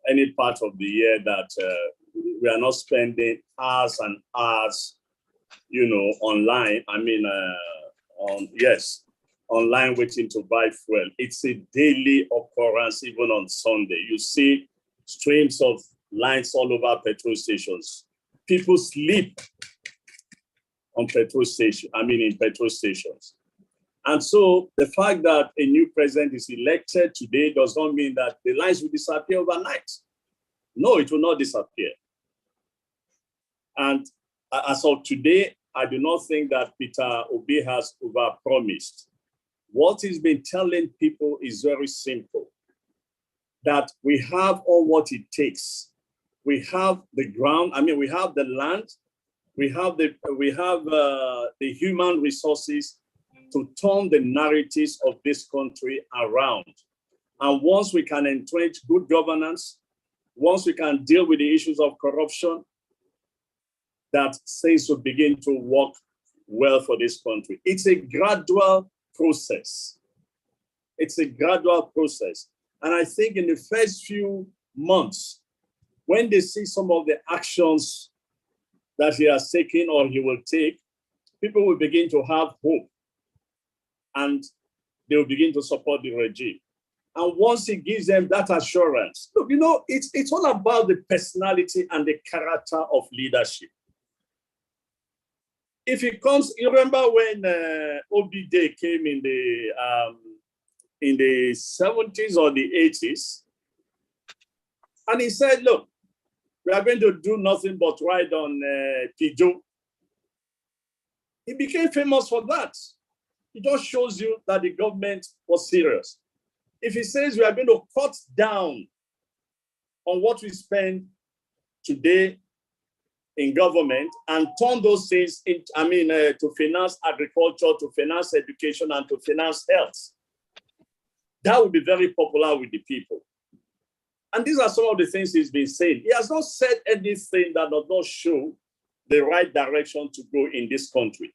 Speaker 4: any part of the year that we are not spending hours and hours, online. Online waiting to buy fuel. It's a daily occurrence, even on Sunday. You see streams of lines all over petrol stations. People sleep in petrol stations. And so the fact that a new president is elected today does not mean that the lines will disappear overnight. No, it will not disappear. And as of today, I do not think that Peter Obi has overpromised. What he's been telling people is very simple, that we have all what it takes. We have the ground, we have the land, we have the human resources to turn the narratives of this country around. And once we can entrench good governance, once we can deal with the issues of corruption, that things will begin to work well for this country. It's a gradual process. It's a gradual process. And I think in the first few months, when they see some of the actions that he has taken or he will take, people will begin to have hope and they will begin to support the regime. And once he gives them that assurance, look, it's all about the personality and the character of leadership. If it comes, you remember when Obide came in the 70s or the 80s, and he said, look, we are going to do nothing but ride on Pijo. He became famous for that. It just shows you that the government was serious. If he says we are going to cut down on what we spend today in government and turn those things to finance agriculture, to finance education, and to finance health, that would be very popular with the people. And these are some of the things he's been saying. He has not said anything that does not show the right direction to go in this country.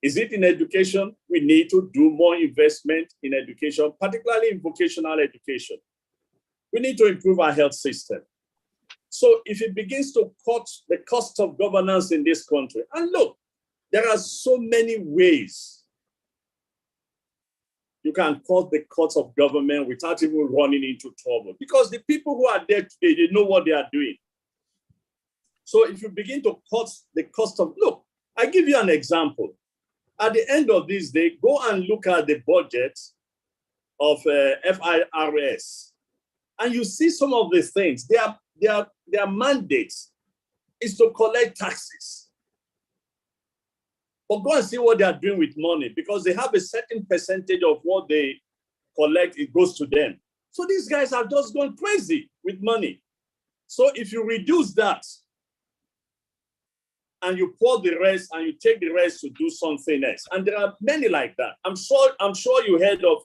Speaker 4: Is it in education? We need to do more investment in education, particularly in vocational education. We need to improve our health system. So if it begins to cut the cost of governance in this country, and look, there are so many ways you can cut the cost of government without even running into trouble, because the people who are there today, they know what they are doing. So if you begin to cut the cost of, look, I give you an example. At the end of this day, go and look at the budget of FIRS, and you see some of the things. Their mandates is to collect taxes. But go and see what they are doing with money, because they have a certain percentage of what they collect, it goes to them. So these guys have just gone crazy with money. So if you reduce that, and you pour the rest, and you take the rest to do something else. And there are many like that. I'm sure you heard of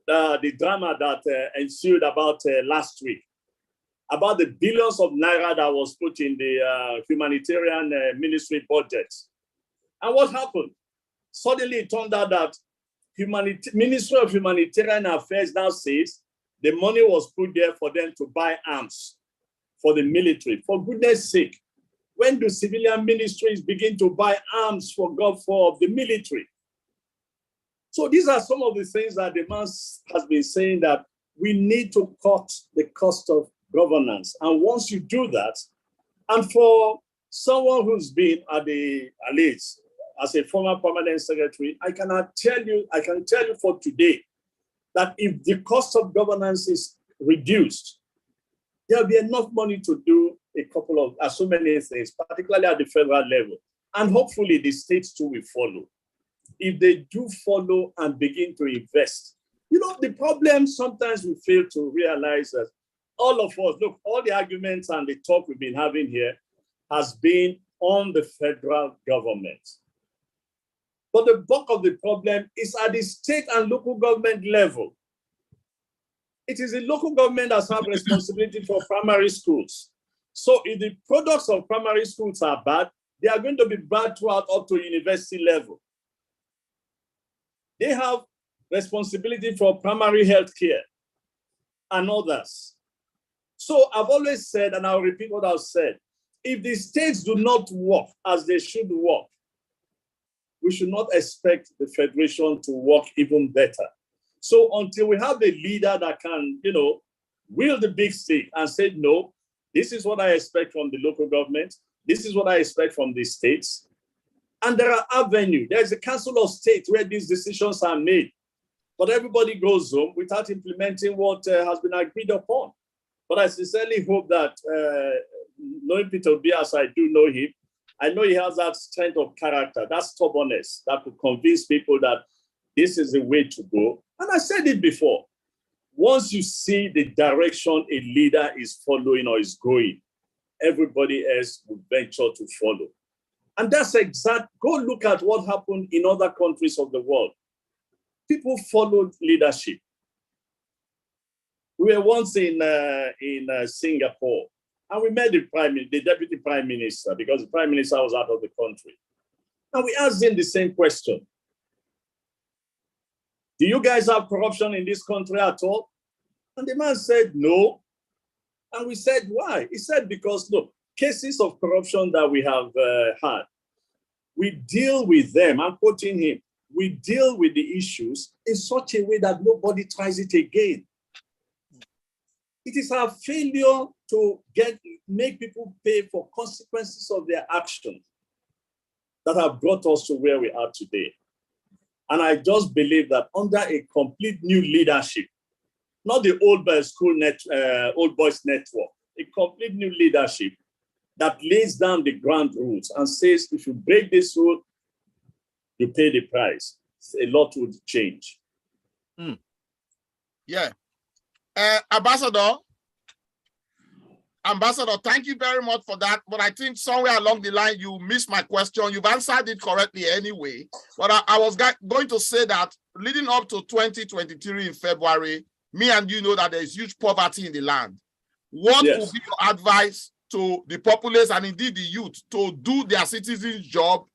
Speaker 4: the drama that ensued about last week, about the billions of naira that was put in the humanitarian ministry budget. And what happened? Suddenly it turned out that Ministry of Humanitarian Affairs now says the money was put there for them to buy arms for the military. For goodness sake, when do civilian ministries begin to buy arms for the military? So these are some of the things that the man has been saying, that we need to cut the cost of governance. And once you do that, and for someone who's been at least as a former permanent secretary, I can tell you for today that if the cost of governance is reduced, there'll be enough money to do so many things, particularly at the federal level. And hopefully the states too will follow. If they do follow and begin to invest, the problem sometimes we fail to realize that all of us, look, all the arguments and the talk we've been having here has been on the federal government. But the bulk of the problem is at the state and local government level. It is the local government that has responsibility for primary schools. So if the products of primary schools are bad, they are going to be bad throughout up to university level. They have responsibility for primary health care and others. So I've always said, and I'll repeat what I've said, if the states do not work as they should work, we should not expect the federation to work even better. So until we have a leader that can, wield the big stick and say, no, this is what I expect from the local government. This is what I expect from the states. And there are avenues. There's a council of state where these decisions are made. But everybody goes home without implementing what has been agreed upon. But I sincerely hope that, knowing Peter B as I do know him, I know he has that strength of character, that stubbornness that could convince people that this is the way to go. And I said it before. Once you see the direction a leader is following or is going, everybody else will venture to follow. And that's exact. Go look at what happened in other countries of the world. People followed leadership. We were once in Singapore, and we met the deputy prime minister, because the prime minister was out of the country. And we asked him the same question. Do you guys have corruption in this country at all? And the man said, no. And we said, why? He said, because look, cases of corruption that we have had, we deal with them, I'm quoting him, we deal with the issues in such a way that nobody tries it again. It is our failure to make people pay for consequences of their actions that have brought us to where we are today. And I just believe that under a complete new leadership, not the old boys network, a complete new leadership that lays down the ground rules and says, if you break this rule, you pay the price. A lot would change.
Speaker 3: Yeah. Ambassador, thank you very much for that. But I think somewhere along the line, you missed my question. You've answered it correctly anyway. But I was going to say that leading up to 2023 in February, me and you know that there is huge poverty in the land. What would be your advice to the populace and indeed the youth to do their citizens' job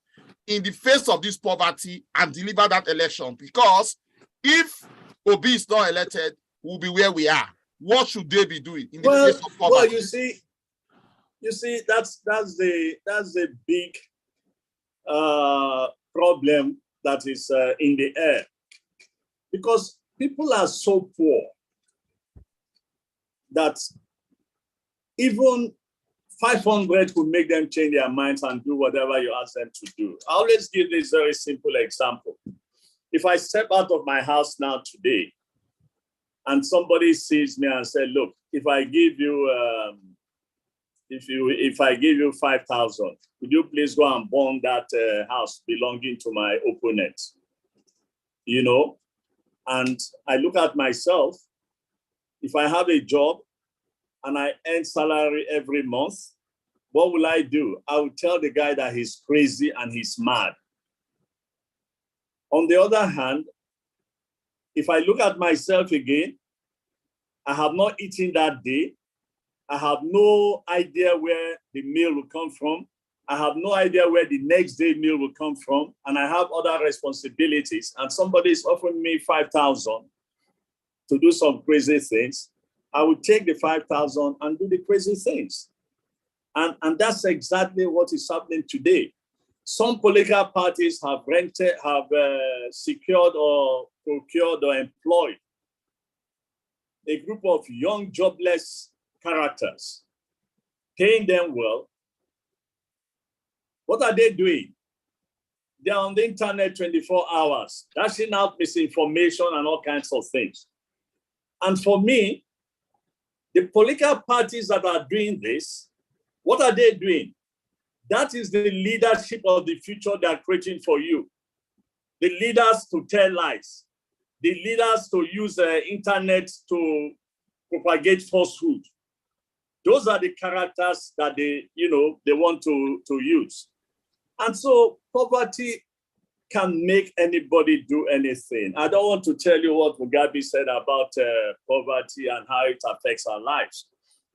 Speaker 3: in the face of this poverty and deliver that election? Because if Obi is not elected, we'll be where we are. What should they be doing in the face of poverty?
Speaker 4: Well, you see, that's the big problem that is in the air, because people are so poor that even 500 could make them change their minds and do whatever you ask them to do. I always give this very simple example. If I step out of my house now today, and somebody sees me and says, "Look, if I give you, if I give you 5,000, would you please go and burn that house belonging to my opponent?" And I look at myself. If I have a job and I earn salary every month, what will I do? I will tell the guy that he's crazy and he's mad. On the other hand, if I look at myself again, I have not eaten that day. I have no idea where the meal will come from. I have no idea where the next day meal will come from. And I have other responsibilities. And somebody is offering me 5,000 to do some crazy things. I will take the 5,000 and do the crazy things. And that's exactly what is happening today. Some political parties have secured or procured or employed a group of young, jobless characters, paying them well. What are they doing? They're on the internet 24 hours, dashing out misinformation and all kinds of things. And for me, the political parties that are doing this, what are they doing? That is the leadership of the future they are creating for you. The leaders to tell lies. The leaders to use the internet to propagate falsehood. Those are the characters that they want to use. And so poverty can make anybody do anything. I don't want to tell you what Mugabe said about poverty and how it affects our lives.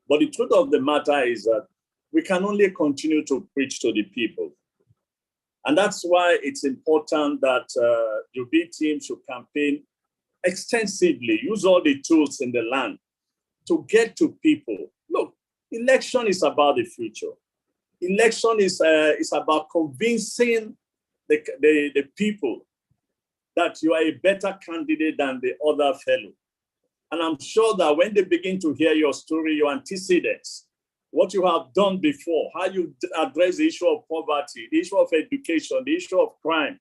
Speaker 4: But the truth of the matter is that we can only continue to preach to the people. And that's why it's important that your B team should campaign extensively, use all the tools in the land to get to people. Look, election is about the future. Election is about convincing the people that you are a better candidate than the other fellow. And I'm sure that when they begin to hear your story, you anticipate what you have done before, how you address the issue of poverty, the issue of education, the issue of crime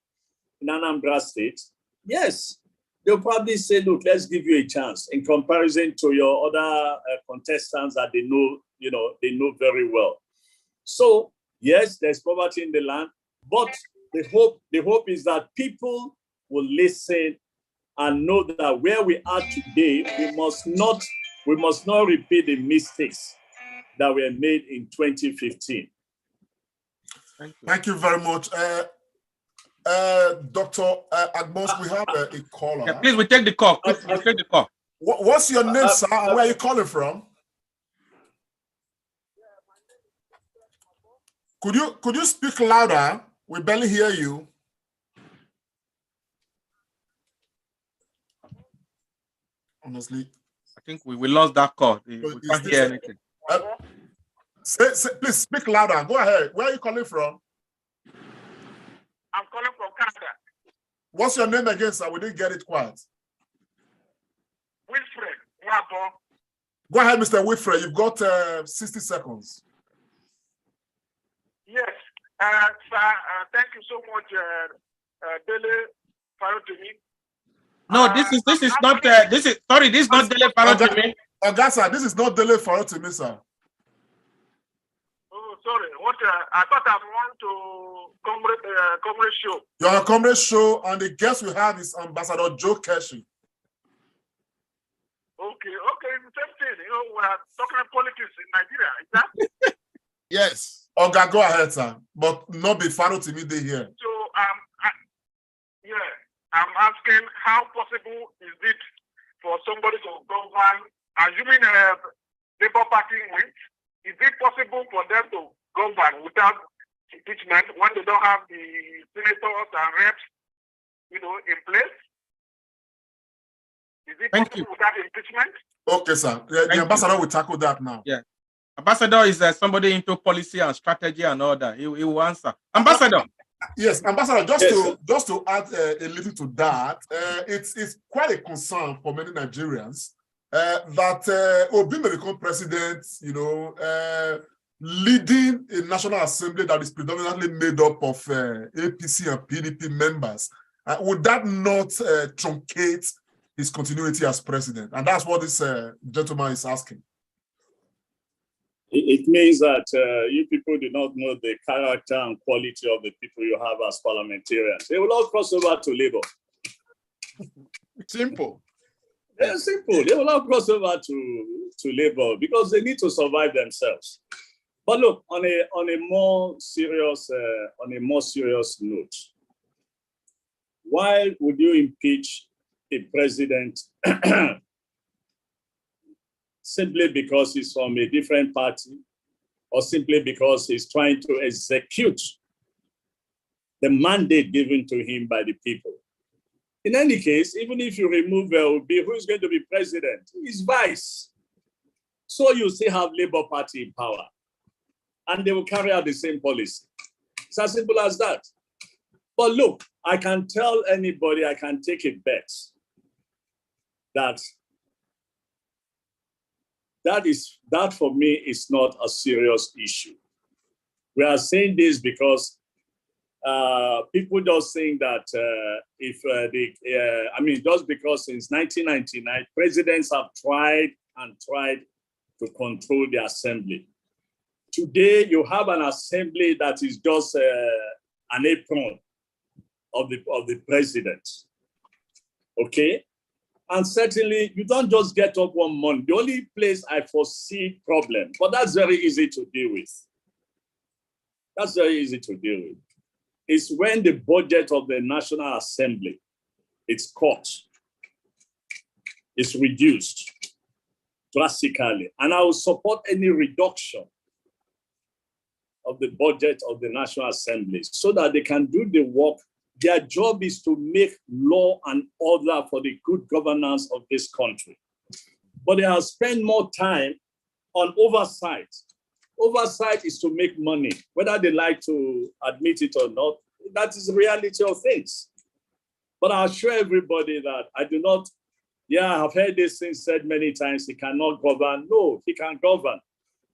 Speaker 4: in Anambra State. Yes, they'll probably say, look, let's give you a chance in comparison to your other contestants that they know very well. So yes, there's poverty in the land, but the hope is that people will listen and know that where we are today, we must not repeat the mistakes that were made in 2015.
Speaker 1: Thank you very much. Dr. Agbons, we have a caller.
Speaker 2: Yeah, please, we take the call. Please, we take the call.
Speaker 1: What's your name, sir? And where are you calling from? Could you speak louder? We barely hear you. Honestly,
Speaker 2: I think we lost that call. We can't hear anything.
Speaker 1: Please speak louder. Go ahead. Where are you calling from?
Speaker 5: I'm calling from Canada.
Speaker 1: What's your name again, sir? We didn't get it quite.
Speaker 5: Wilfred Wabo.
Speaker 1: Go ahead, Mr. Wilfred. You've got 60 seconds.
Speaker 5: Yes, sir. Thank you so much, Dele Farotimi.
Speaker 2: No, this is not Dele Farotimi.
Speaker 1: Augusta, this is not Dele Farotimi, sir.
Speaker 5: Oh, sorry. What? I thought I'm on to Comrade Show.
Speaker 1: You're on a Comrade Show, and the guest we have is Ambassador Joe Keshi.
Speaker 5: Okay, it's the same thing. We're talking politics in Nigeria. Is that?
Speaker 3: Yes.
Speaker 1: Okay, go ahead, sir. But not be Farotimi Day here.
Speaker 5: So, I'm asking how possible is it for somebody to govern, assuming Labour Party wins, is it possible for them to govern without impeachment when they don't have the senators and reps, in place? Is it possible without impeachment?
Speaker 1: Okay, sir. The ambassador will tackle that now.
Speaker 2: Yeah. Ambassador is somebody into policy and strategy and all that. He will answer. Ambassador.
Speaker 1: Yes, Ambassador, just to add a little to that, it's quite a concern for many Nigerians that Obi may become president, leading a National Assembly that is predominantly made up of APC and PDP members. Would that not truncate his continuity as president? And that's what this gentleman is asking.
Speaker 4: It means that you people do not know the character and quality of the people you have as parliamentarians. They will all cross over to Labour.
Speaker 3: Simple.
Speaker 4: Yeah, simple. They will all cross over to Labour because they need to survive themselves. But look, on a more serious note, why would you impeach a president simply because he's from a different party, or simply because he's trying to execute the mandate given to him by the people? In any case, even if you remove Obi, who's going to be president? He's vice. So you still have Labour Party in power, and they will carry out the same policy. It's as simple as that. But look, I can tell anybody, I can take a bet that for me is not a serious issue. We are saying this because people just think that just because since 1999, presidents have tried to control the assembly. Today, you have an assembly that is just an apron of the president. Okay? And certainly, you don't just get up one morning. The only place I foresee problem, but that's very easy to deal with. That's very easy to deal with. Is when the budget of the National Assembly is cut, is reduced drastically. And I will support any reduction of the budget of the National Assembly so that they can do the work. Their job is to make law and order for the good governance of this country. But they have spent more time on oversight. Oversight is to make money, whether they like to admit it or not. That is the reality of things. But I assure everybody that I do not, I've heard this thing said many times, he cannot govern. No, he can govern.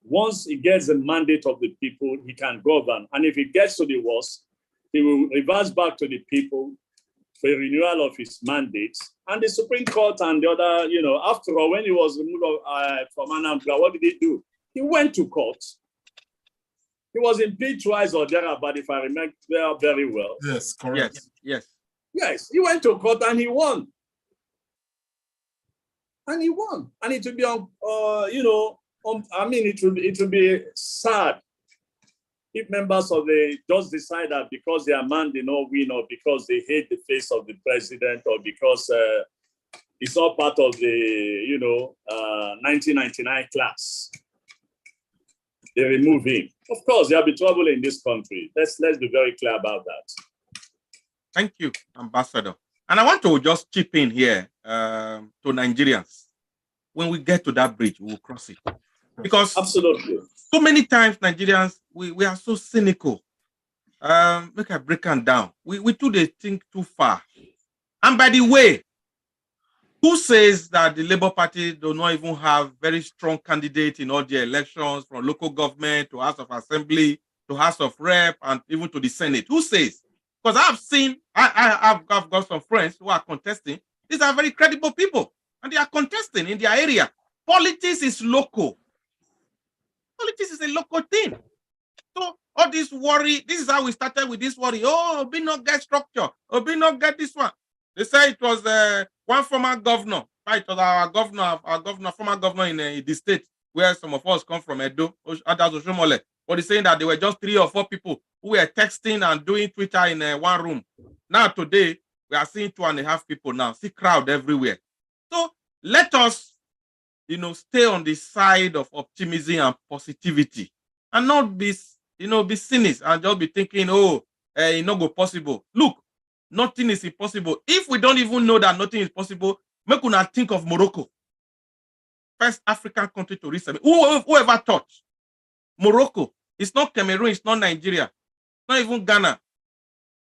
Speaker 4: Once he gets the mandate of the people, he can govern. And if it gets to the worst, he will reverse back to the people for a renewal of his mandates. And the Supreme Court and the other, after all, when he was removed from Anambra, what did he do? He went to court. He was impeached twice or thereabout, if I remember very well.
Speaker 1: Yes, correct.
Speaker 4: Yes, he went to court and he won. And it will be it will be sad if members of the just decide that because their man did not win, or because they hate the face of the president, or because it's all part of the 1999 class, they remove him. Of course, there'll be trouble in this country. Let's be very clear about that.
Speaker 2: Thank you, Ambassador. And I want to just chip in here to Nigerians. When we get to that bridge, we will cross it. Because
Speaker 4: absolutely,
Speaker 2: so many times Nigerians, we are so cynical. Make I break them down. We do the think too far. And by the way, who says that the Labour Party do not even have very strong candidates in all the elections, from local government to House of Assembly to House of Rep and even to the Senate? Who says? Because I've got some friends who are contesting. These are very credible people, and they are contesting in their area. Politics is local. Politics is a local thing. So all this worry, this is how we started with this worry. Oh, Obi not get structure. Obi not get this one. They say it was one former governor. Right, it was our former governor in the state where some of us come from, Edo, Oshomole. But he's saying that there were just 3 or 4 people who were texting and doing Twitter in one room. Now today, we are seeing 2.5 people now. See crowd everywhere. So let us, stay on the side of optimism and positivity, and not be cynics and just be thinking, it's not go possible. Look, nothing is impossible. If we don't even know that nothing is possible, make una think of Morocco. First African country to reach 7. Whoever thought? Morocco. It's not Cameroon, it's not Nigeria, not even Ghana.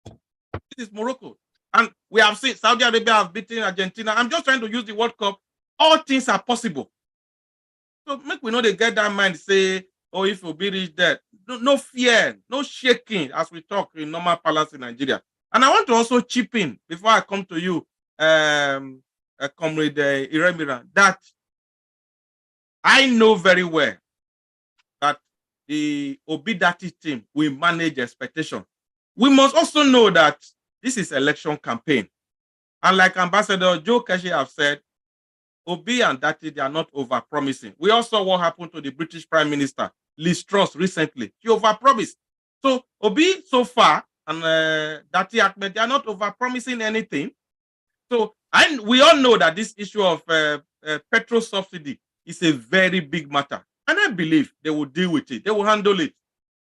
Speaker 2: It is Morocco. And we have seen Saudi Arabia have beaten Argentina. I'm just trying to use the World Cup. All things are possible. So make we know they get that mind, say, if we'll be reached there. No fear, no shaking as we talk in normal palace in Nigeria. And I want to also chip in before I come to you, Comrade Iremira, that I know very well that the Obidati team will manage expectation. We must also know that this is election campaign. And like Ambassador Joe Keshi have said, Obi and Dati, they are not over-promising. We also saw what happened to the British Prime Minister, Liz Truss, recently. She over-promised. So Obi, so far, and Dati Ahmed, they are not over-promising anything. So we all know that this issue of petrol subsidy is a very big matter. And I believe they will deal with it. They will handle it.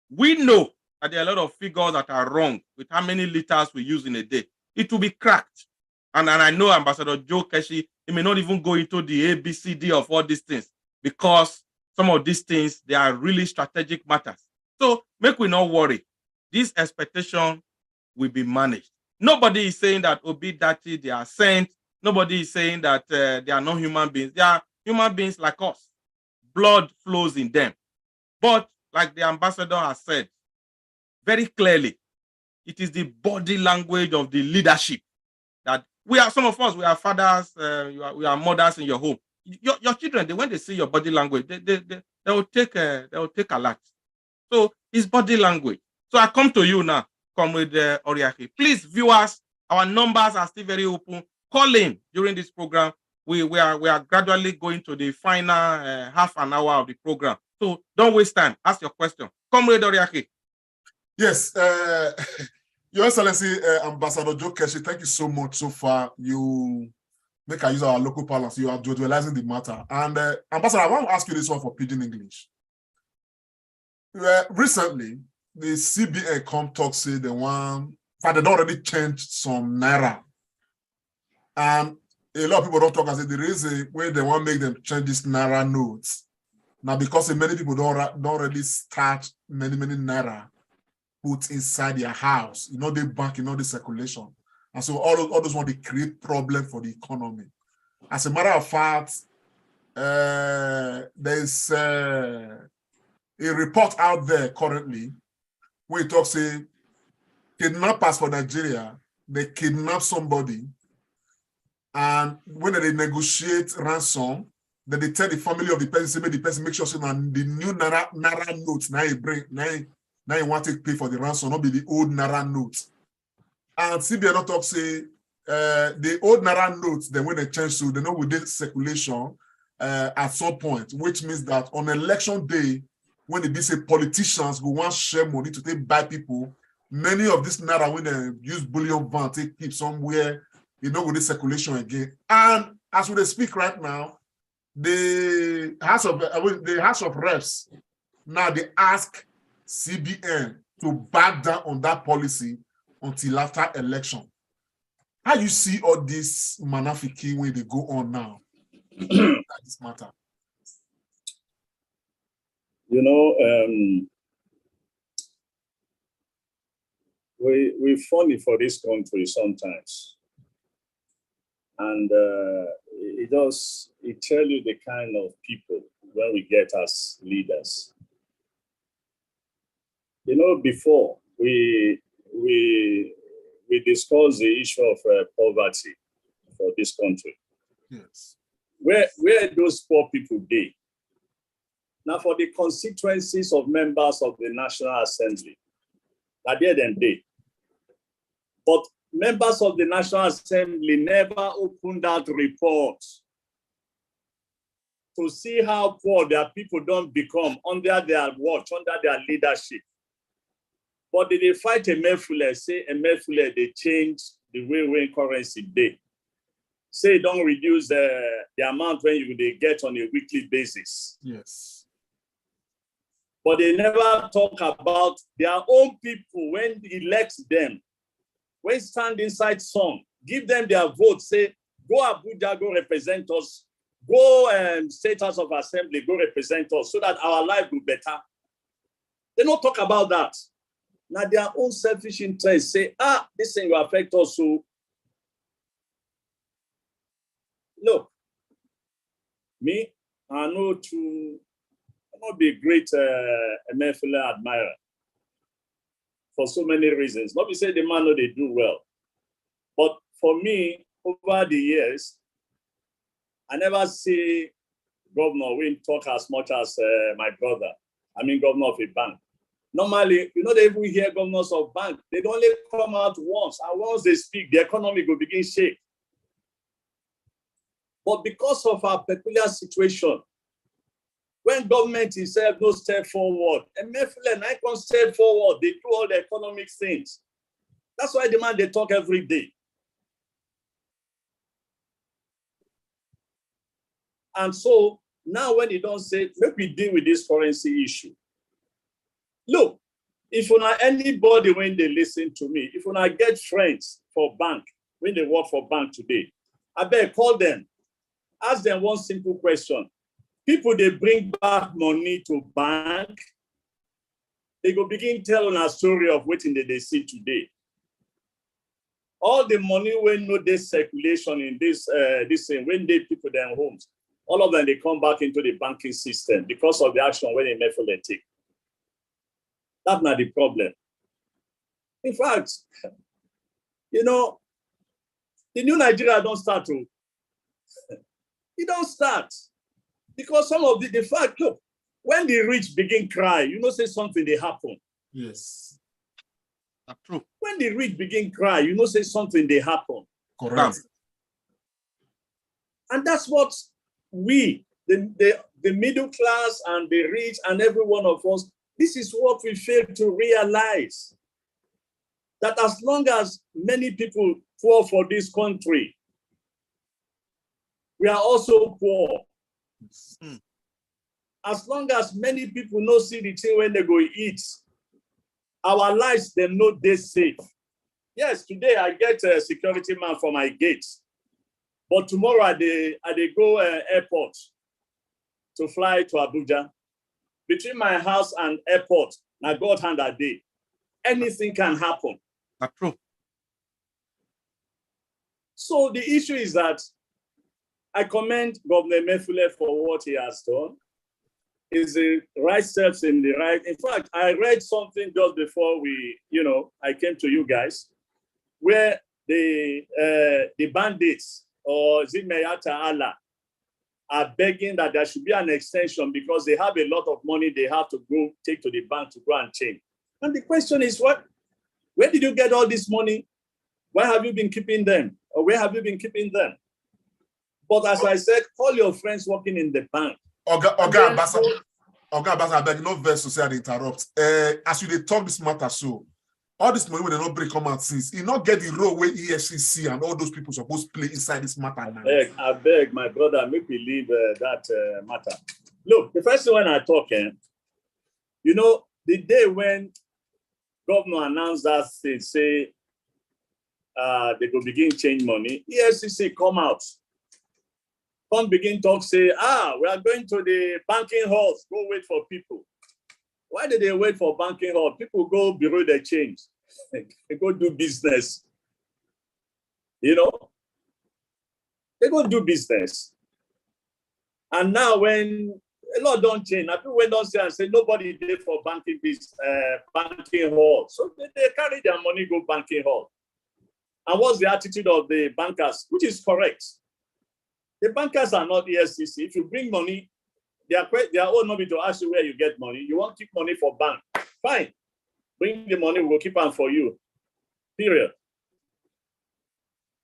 Speaker 2: We know that there are a lot of figures that are wrong with how many liters we use in a day. It will be cracked. And I know Ambassador Joe Keshi, he may not even go into the ABCD of all these things, because some of these things, they are really strategic matters. So make we not worry. This expectation will be managed. Nobody is saying that Obi Dati, they are sent. Nobody is saying that they are not human beings. They are human beings like us. Blood flows in them. But like the ambassador has said very clearly, it is the body language of the leadership that some of us, we are fathers, we are mothers in your home. Your children, when they see your body language, they will take a lot. So it's body language. So I come to you now, Comrade Oriakhi. Please, viewers, our numbers are still very open. Call in during this program. We are gradually going to the final half an hour of the program. So don't waste time. Ask your question. Comrade Oriakhi.
Speaker 1: Yes, Your Excellency, Ambassador Joe Keshi, thank you so much so far. You make use of our local parlance. You are dualizing the matter. And Ambassador, I want to ask you this one for Pidgin English. Recently, the CBN come talk say they want, but they don't already changed some Naira. And a lot of people don't talk and say there is a way they want to make them change this Naira notes. Now, because many people don't really start many naira put inside their house, the bank, the circulation. And so all those want to create problem for the economy. As a matter of fact, there's a report out there currently where it talks say kidnappers for Nigeria, they kidnap somebody, and when they negotiate ransom, then they tell the family of the person, say, the person make sure so that the new naira notes now you want to pay for the ransom, not be the old naira notes. And CBN not talk say the old naira notes, then when they change to, they know we did circulation at some point, which means that on election day, when they be say politicians go want share money to take buy people, many of this naira when they use bullion van take keep somewhere, with the circulation again. And as we speak right now, the House of Reps now they ask CBN to back down on that policy until after election. How you see all this manafiki when they go on now? That this matter.
Speaker 4: We're funny for this country sometimes. And it tells you the kind of people when we get as leaders. Before we discussed the issue of poverty for this country.
Speaker 1: Yes.
Speaker 4: Where those poor people be? Now, for the constituencies of members of the National Assembly, that there them day. But members of the National Assembly never opened that report to see how poor their people don't become under their watch, under their leadership. But did they fight Emefiele? Say Emefiele, they change the way currency day. Say don't reduce the amount when they get on a weekly basis.
Speaker 1: Yes.
Speaker 4: But they never talk about their own people when elect them. When stand inside some, give them their vote, say, go Abuja, go represent us, go State House of Assembly, go represent us, so that our life will be better. They don't talk about that. Now their own selfish interests say, this thing will affect us. So, look, me, I know to not be a great Emefiele admirer for so many reasons. Not to say the man know they do well, but for me, over the years, I never see governor win talk as much as my brother. I mean, governor of a bank. Normally, they even hear governors of bank. They don't only come out once, and once they speak, the economy will begin shake. But because of our peculiar situation, when government itself no step forward, Emefiele and I can step forward, they do all the economic things. That's why the man they talk every day. And so now when you don't say, let me deal with this currency issue. Look, if anybody when they listen to me, if I get friends for bank, when they work for bank today, I better call them, ask them one simple question. People, they bring back money to bank, they go begin telling a story of what they see today. All the money when no this circulation in this when they people their homes, all of them they come back into the banking system because of the action when they Emefiele take. That's not the problem. In fact, the new Nigeria don't start to. It don't start. Because some of the fact, look, when the rich begin cry, say something they happen.
Speaker 1: Yes.
Speaker 2: That's true.
Speaker 4: When the rich begin cry, say something they happen.
Speaker 1: Correct.
Speaker 4: And that's what we, the middle class and the rich and every one of us, this is what we fail to realize. That as long as many people poor for this country, we are also poor. As long as many people no see the thing when they go eat, our lives, them know they safe. Yes, today I get a security man for my gate, but tomorrow I go airport. to fly to Abuja. Between my house and airport, now God hand a day. Anything can happen.
Speaker 2: That's true.
Speaker 4: So the issue is that I commend Governor Mefule for what he has done. Is the right steps in the right. In fact, I read something just before I came to you guys, where the bandits or Zimeyata Allah are begging that there should be an extension because they have a lot of money they have to go take to the bank to go and change. And the question is, where did you get all this money? Why have you been keeping them? Or where have you been keeping them? But as I said, call your friends working in the bank.
Speaker 1: Oga Ambassador, I beg no verse to say I interrupt. As you talk this matter, so all this money when they not break come out since, you not get the role where EFCC and all those people supposed to play inside this matter now.
Speaker 4: I beg, my brother, make me leave that matter. Look, the first thing when I talk, the day when governor announced that they say they will begin change money, EFCC come out. Come begin talk, say, we are going to the banking halls, go wait for people. Why did they wait for banking hall? People go bureau their change. They go do business. They go do business. And now when a lot don't change, now people went on and say nobody did for banking hall. So they carry their money, go banking hall. And what's the attitude of the bankers? Which is correct. The bankers are not EFCC. If you bring money, their own money to ask you where you get money. You want to keep money for bank. Fine. Bring the money, we'll keep them for you. Period.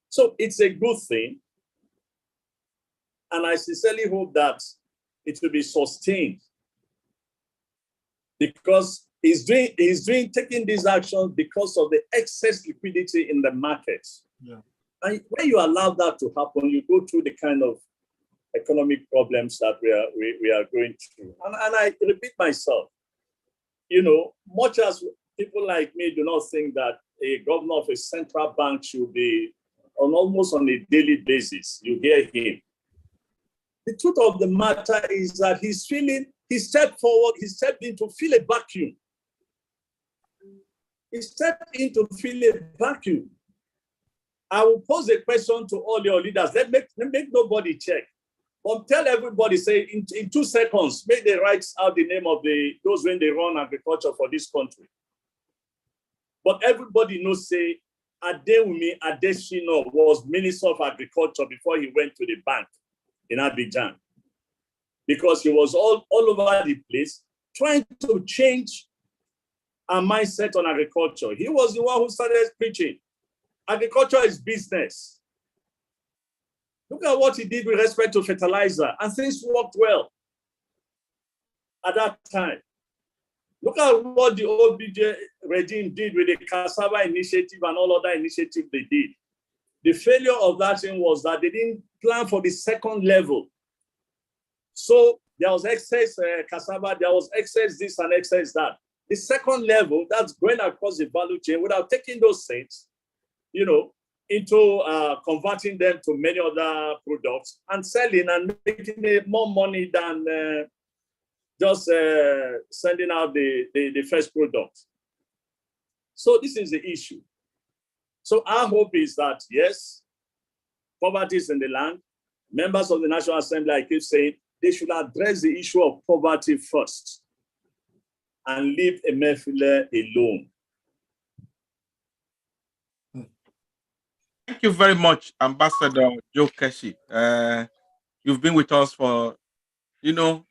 Speaker 4: So it's a good thing. And I sincerely hope that it will be sustained. Because he's taking these actions because of the excess liquidity in the market.
Speaker 1: Yeah.
Speaker 4: And when you allow that to happen, you go through the kind of economic problems that we are going through. And I repeat myself, much as people like me do not think that a governor of a central bank should be almost on a daily basis, you hear him. The truth of the matter is that he stepped forward, he stepped in to fill a vacuum. He stepped in to fill a vacuum. I will pose a question to all your leaders. Let make nobody check. But tell everybody, say in 2 seconds, make they write out the name of those when they run agriculture for this country. But everybody knows, say, Adewumi Adesina was Minister of Agriculture before he went to the bank in Abidjan. Because he was all over the place trying to change our mindset on agriculture. He was the one who started preaching. Agriculture is business. Look at what he did with respect to fertilizer, and things worked well at that time. Look at what the OBJ regime did with the cassava initiative and all other initiatives they did. The failure of that thing was that they didn't plan for the second level. So there was excess cassava, there was excess this and excess that. The second level, that's going across the value chain without taking those things, into converting them to many other products and selling and making more money than just sending out the first product. So this is the issue. So our hope is that, yes, poverty is in the land. Members of the National Assembly, I keep saying, they should address the issue of poverty first and leave Emefiele alone.
Speaker 2: Thank you very much, Ambassador Joe Keshi. You've been with us for, the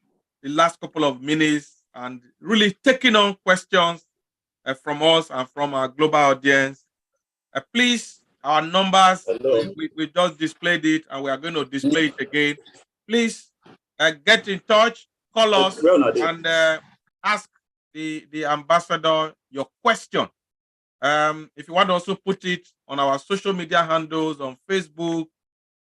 Speaker 2: last couple of minutes and really taking on questions from us and from our global audience. Please, our numbers, we just displayed it and we are going to display it again. Please get in touch, call us and ask the ambassador your question. If you want to also put it on our social media handles on Facebook,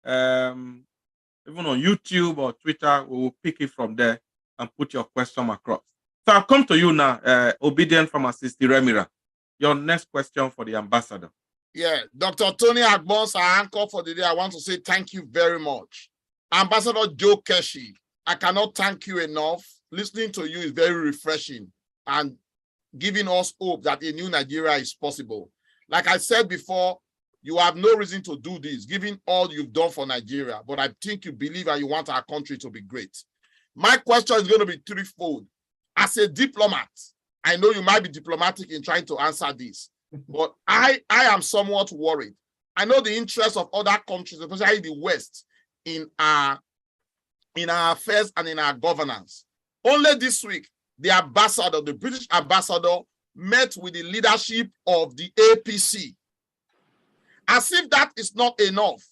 Speaker 2: even on YouTube or Twitter, we will pick it from there and put your question across. So I'll come to you now, Obedient Pharmacist Remira. Your next question for the ambassador.
Speaker 3: Yeah, Dr. Tony Agbon, our anchor for the day. I want to say thank you very much. Ambassador Joe Keshi, I cannot thank you enough. Listening to you is very refreshing and giving us hope that a new Nigeria is possible. Like I said before, you have no reason to do this, given all you've done for Nigeria, but I think you believe and you want our country to be great. My question is going to be threefold. As a diplomat, I know you might be diplomatic in trying to answer this, but I am somewhat worried. I know the interests of other countries, especially the West, in our affairs and in our governance. Only this week, the ambassador, the British ambassador, met with the leadership of the APC. As if that is not enough.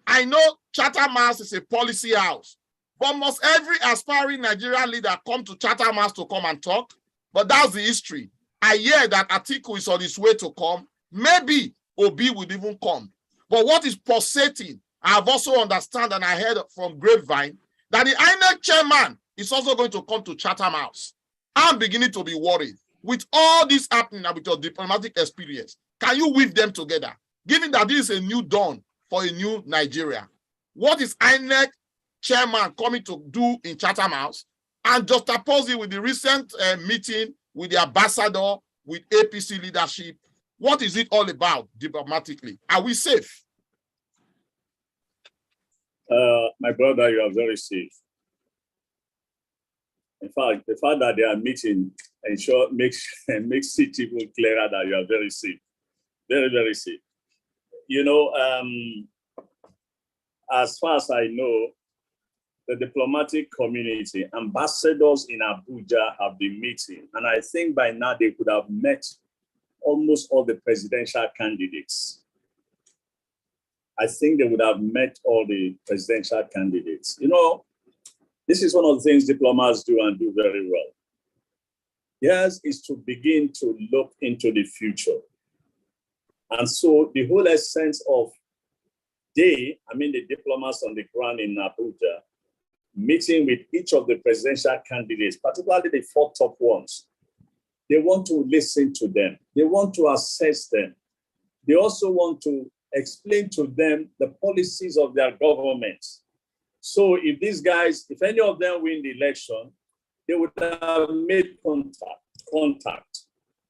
Speaker 3: I know Chatham House is a policy house, but must every aspiring Nigerian leader come to Chatham House to come and talk? But that's the history. I hear that Atiku is on his way to come. Maybe Obi would even come. But what is pulsating, I've also understand and I heard from Grapevine that the INEC chairman is also going to come to Chatham House. I'm beginning to be worried. With all this happening and with your diplomatic experience, can you weave them together? Given that this is a new dawn for a new Nigeria, what is INEC chairman coming to do in Chatham House? And just oppose it with the recent meeting with the ambassador, with APC leadership. What is it all about diplomatically? Are we safe?
Speaker 4: My brother, you are very safe. In fact, the fact that they are meeting makes it even clearer that you are very safe. Very, very safe. You know, as far as I know, the diplomatic community, ambassadors in Abuja have been meeting. And I think by now they could have met almost all the presidential candidates. I think they would have met all the presidential candidates. You know, this is one of the things diplomats do and do very well. Theirs is to begin to look into the future. And so the whole essence of the diplomats on the ground in Abuja, meeting with each of the presidential candidates, particularly the four top ones, they want to listen to them. They want to assess them. They also want to explain to them the policies of their government. So if these guys, if any of them win the election, they would have made contact,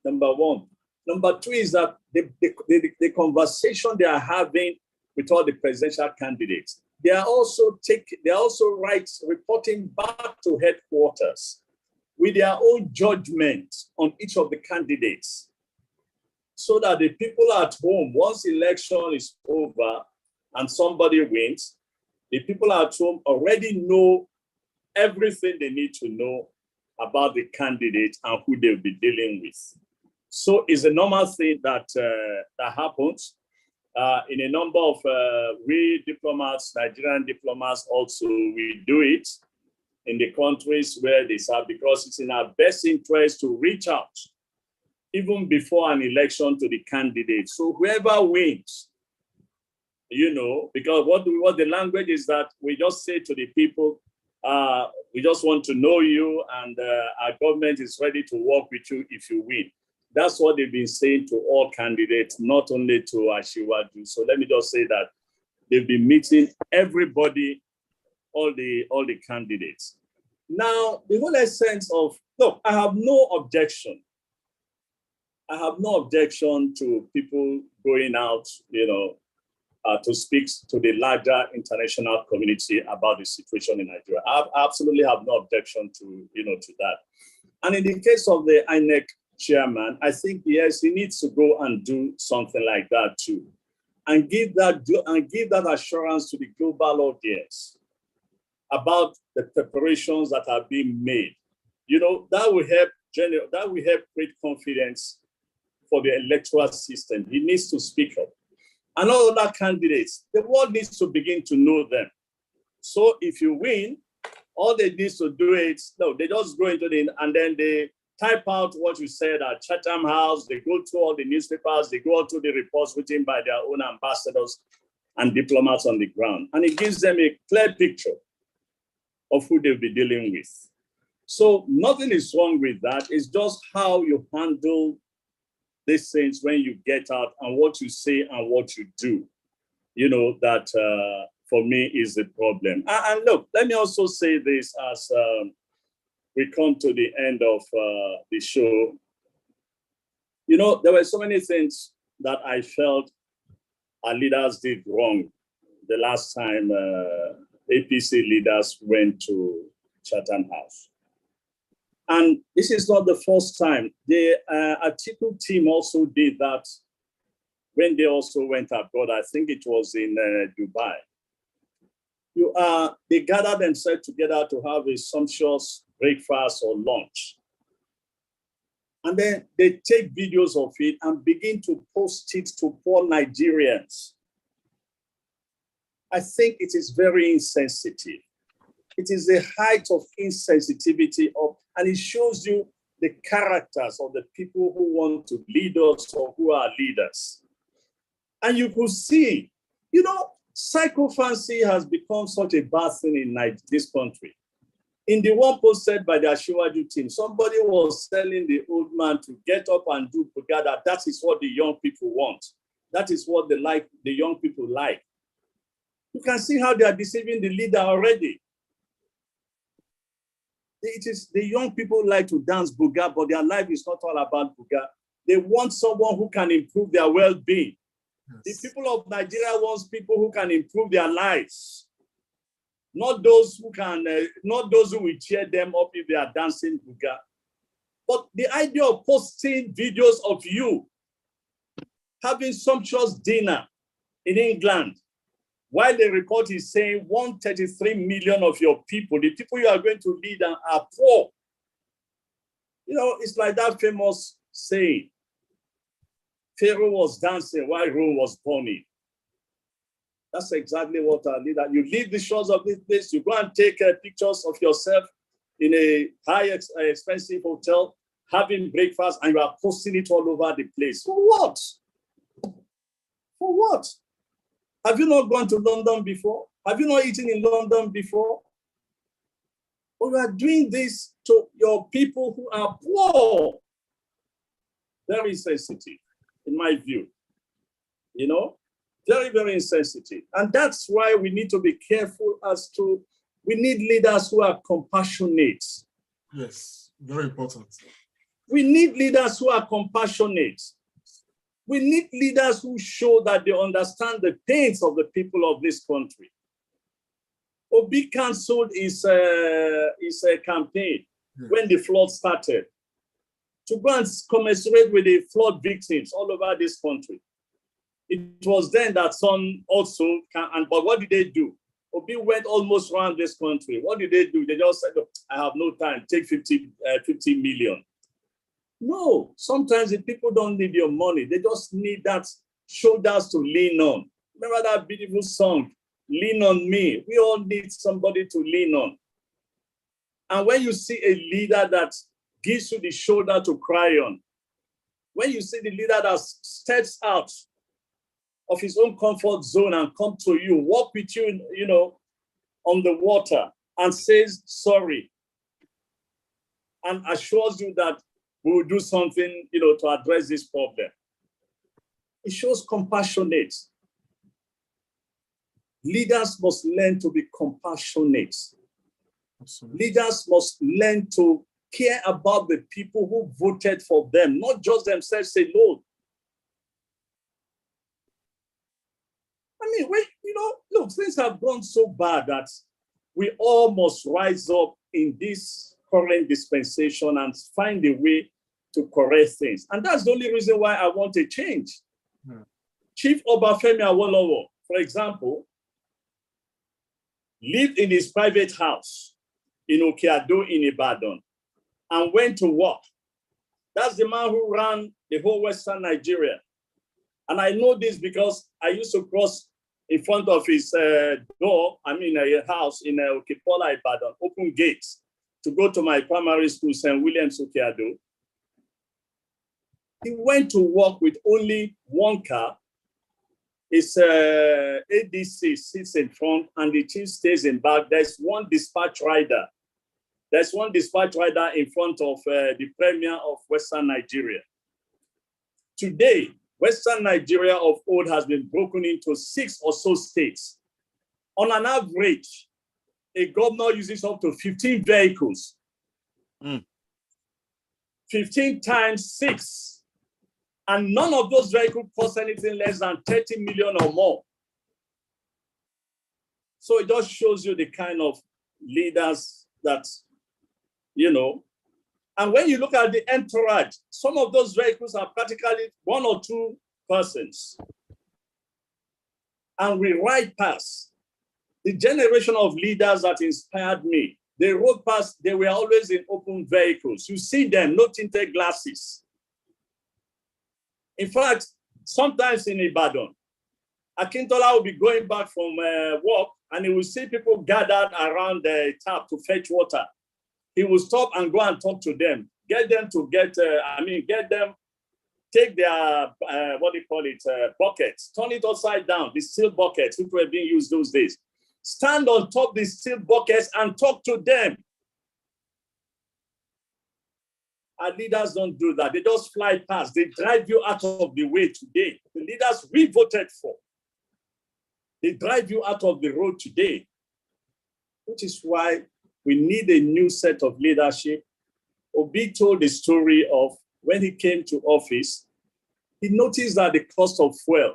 Speaker 4: number one. Number two is that the conversation they are having with all the presidential candidates, they are also reporting back to headquarters with their own judgment on each of the candidates, so that the people at home, once election is over and somebody wins, the people at home already know everything they need to know about the candidate and who they'll be dealing with. So it's a normal thing that happens. In a number of we diplomats, Nigerian diplomats also, we do it in the countries where they serve, because it's in our best interest to reach out even before an election to the candidate. So whoever wins, you know, because what the language is that we just say to the people, we just want to know you, and our government is ready to work with you if you win. That's what they've been saying to all candidates, not only to Ashiwaju. So let me just say that they've been meeting everybody, all the candidates. Now, the whole essence of, look, I have no objection. I have no objection to people going out, you know, to speak to the larger international community about the situation in Nigeria. I absolutely have no objection to, you know, to that. And in the case of the INEC chairman, I think, yes, he needs to go and do something like that too, and give that assurance to the global audience about the preparations that are being made. You know, that will help create confidence for the electoral system. He needs to speak up. And all other candidates, the world needs to begin to know them. So if you win, all they need to do is, they just go into and then they type out what you said at Chatham House. They go through all the newspapers. They go through the reports written by their own ambassadors and diplomats on the ground. And it gives them a clear picture of who they'll be dealing with. So nothing is wrong with that. It's just how you handle these things when you get out and what you say and what you do. You know, that for me, is the problem. And look, let me also say this as we come to the end of the show. You know, there were so many things that I felt our leaders did wrong the last time APC leaders went to Chatham House. And this is not the first time. The Article team also did that when they also went abroad. I think it was in Dubai. They gathered themselves together to have a sumptuous breakfast or lunch. And then they take videos of it and begin to post it to poor Nigerians. I think it is very insensitive. It is the height of insensitivity and it shows you the characters of the people who want to lead us or who are leaders. And you could see, you know, psychophancy has become such a bad thing in this country. In the one posted by the Ashiwaju team, somebody was telling the old man to get up and do together. That is what the young people want. That is what the young people like. You can see how they are deceiving the leader already. It is the young people like to dance buga, but their life is not all about buga. They want someone who can improve their well-being. Yes. The people of Nigeria want people who can improve their lives. Not those who will cheer them up if they are dancing buga. But the idea of posting videos of you having sumptuous dinner in England, while the report is saying 133 million of your people, the people you are going to lead, are poor. You know, it's like that famous saying, Pharaoh was dancing while Rome was burning. That's exactly what our leader. You leave the shores of this place, you go and take pictures of yourself in a expensive hotel, having breakfast, and you are posting it all over the place. For what? For what? Have you not gone to London before? Have you not eaten in London before? Or you are doing this to your people who are poor. Very sensitive, in my view. You know? Very, very insensitive. And that's why we need to be careful we need leaders who are compassionate.
Speaker 1: Yes, very important.
Speaker 4: We need leaders who are compassionate. We need leaders who show that they understand the pains of the people of this country. Obi canceled his campaign when the flood started to go and commiserate with the flood victims all over this country. It was then that some also but what did they do? Obi went almost around this country. What did they do? They just said, oh, I have no time, take 50 million. No, sometimes the people don't need your money. They just need that shoulders to lean on. Remember that beautiful song, Lean on Me? We all need somebody to lean on. And when you see a leader that gives you the shoulder to cry on, when you see the leader that steps out of his own comfort zone and come to you, walk with you, you know, on the water and says sorry and assures you that we will do something, you know, to address this problem. It shows compassionate. Leaders must learn to be compassionate. Absolutely. Leaders must learn to care about the people who voted for them, not just themselves alone. I mean, look, things have gone so bad that we all must rise up in this current dispensation and find a way to correct things. And that's the only reason why I want a change. Hmm. Chief Obafemi Awolowo, for example, lived in his private house in Okeado in Ibadan and went to work. That's the man who ran the whole Western Nigeria. And I know this because I used to cross in front of his door, a house in Okepola, Ibadan, open gates to go to my primary school, St. William's, Okeado. He went to work with only one car. His ADC sits in front and the chief stays in back. There's one dispatch rider. There's one dispatch rider in front of the premier of Western Nigeria. Today, Western Nigeria of old has been broken into 6 or so states. On an average, a governor uses up to 15 vehicles. 15 times 6. And none of those vehicles cost anything less than 30 million or more. So it just shows you the kind of leaders that, you know. And when you look at the entourage, some of those vehicles are practically 1 or 2 persons. And we ride past. The generation of leaders that inspired me, they rode past, they were always in open vehicles. You see them, no tinted glasses. In fact, sometimes in Ibadan, Akintola will be going back from work and he will see people gathered around the tap to fetch water. He will stop and go and talk to them, get them to take their, buckets, turn it upside down, the steel buckets, which were being used those days. Stand on top of the steel buckets and talk to them. Our leaders don't do that. They just fly past. They drive you out of the way today. The leaders we voted for, they drive you out of the road today, which is why we need a new set of leadership. Obi told the story of when he came to office, he noticed that the cost of fuel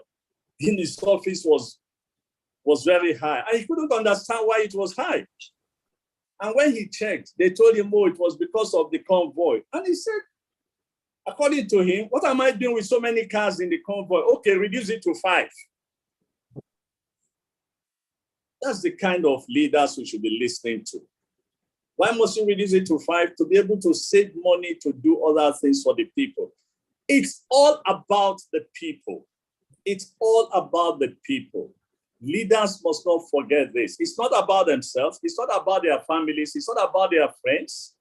Speaker 4: in his office was very high. And he couldn't understand why it was high. And when he checked, they told him, oh, it was because of the convoy. And he said, according to him, what am I doing with so many cars in the convoy? Okay, reduce it to 5. That's the kind of leaders we should be listening to. Why must you reduce it to 5? To be able to save money to do other things for the people. It's all about the people. It's all about the people. Leaders must not forget this. It's not about themselves. It's not about their families. It's not about their friends.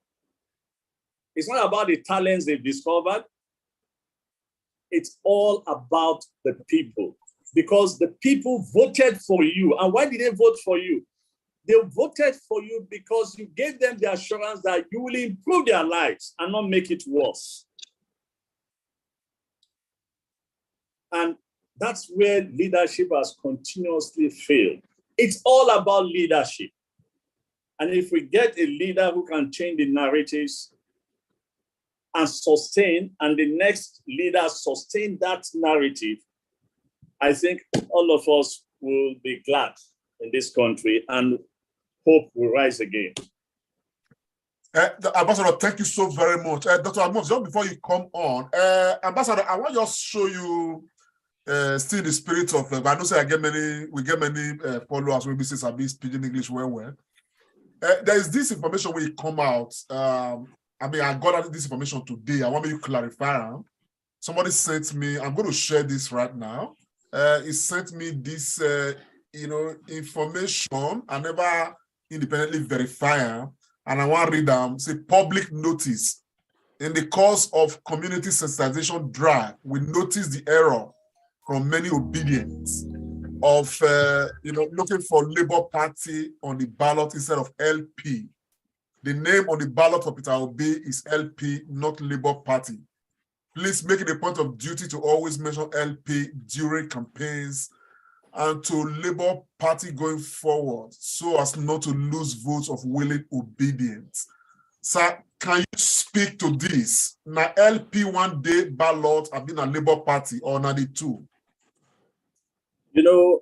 Speaker 4: It's not about the talents they've discovered. It's all about the people. Because the people voted for you. And why did they vote for you? They voted for you because you gave them the assurance that you will improve their lives and not make it worse. And that's where leadership has continuously failed. It's all about leadership. And if we get a leader who can change the narratives and sustain, and the next leader sustain that narrative, I think all of us will be glad in this country and hope will rise again.
Speaker 1: Ambassador, thank you so very much. Dr. Amos, just before you come on, Ambassador, I want to just show you still the spirit of, I know say we get many followers when we say Sabi speaking English well. There is this information when it come out. I got this information today. I want you to clarify. Somebody sent me, I'm going to share this right now. He sent me this, information. I never independently verify, and I want to read them. Say public notice. In the course of community sensitization drive, we noticed the error from many obedience of, looking for Labour Party on the ballot instead of LP. The name on the ballot for Peter Obi is LP, not Labour Party. Please make it a point of duty to always mention LP during campaigns and to Labour Party going forward so as not to lose votes of willing obedience. Sir, can you speak to this? Now, LP one day ballot have been a Labour Party or not the two?
Speaker 4: You know,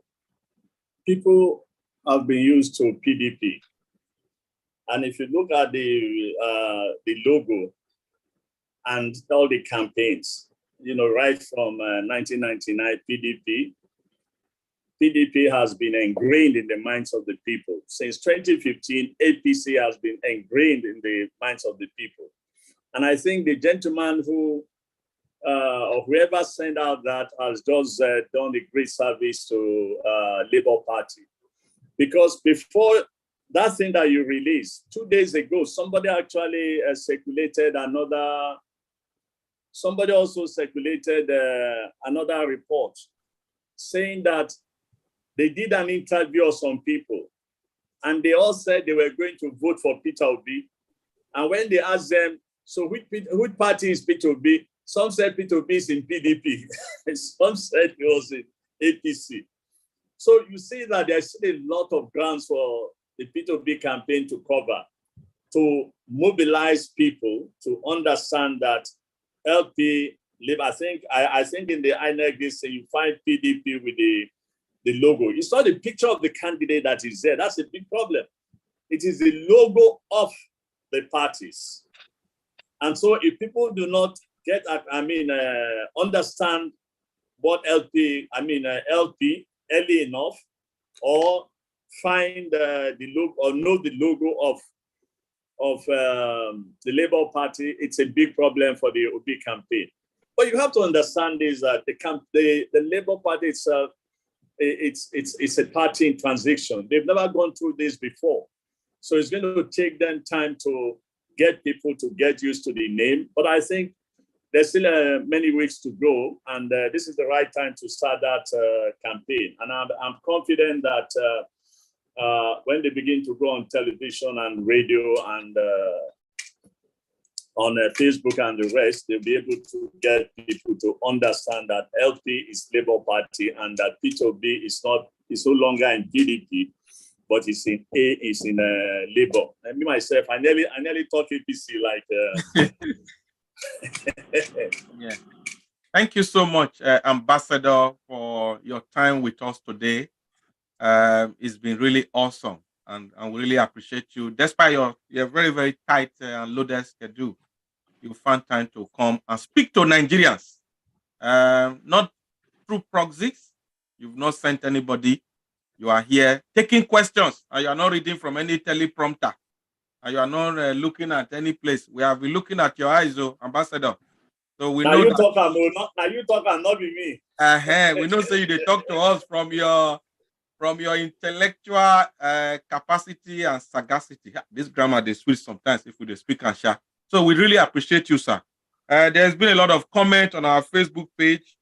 Speaker 4: people have been used to PDP. And if you look at the logo and all the campaigns, right from 1999 PDP has been ingrained in the minds of the people. Since 2015, APC has been ingrained in the minds of the people. And I think the gentleman who, or whoever sent out that has just done a great service to Labour Party. Because before that thing that you released, 2 days ago, somebody actually somebody also circulated another report saying that they did an interview of some people and they all said they were going to vote for Peter Obi. And when they asked them, so which party is Peter Obi? Some said Peter Obi is in PDP. Some said he was in APC. So you see that there's still a lot of grounds for the P2B campaign to cover, to mobilize people to understand that LP live. I think in the INEC this you find PDP with the logo. It's not the picture of the candidate that is there. That's a big problem. It is the logo of the parties. And so if people do not get, understand what LP early enough, or find the logo or know the logo of the Labour Party, it's a big problem for the OB campaign. But you have to understand is that the Labour Party itself, it's a party in transition. They've never gone through this before. So it's going to take them time to get people to get used to the name. But I think there's still many weeks to go, and this is the right time to start that campaign. And I'm confident that when they begin to go on television and radio and on Facebook and the rest, they'll be able to get people to understand that LP is Labour Party and that P2B is no longer in PDP, but it's in Labour. And me myself, I nearly talk APC like.
Speaker 2: Yeah. Thank you so much, Ambassador, for your time with us today. It's been really awesome, and we really appreciate you. Despite your very, very tight and loaded schedule, you found time to come and speak to Nigerians. Not through proxies. You've not sent anybody. You are here taking questions, and you are not reading from any teleprompter, and you are not looking at any place. We have been looking at your eyes, Ambassador. So we know
Speaker 4: you talk and not be me.
Speaker 2: We know say they talk to us from your intellectual capacity and sagacity. This grammar they switch sometimes if we speak and share. So we really appreciate you, sir. There's been a lot of comments on our Facebook page.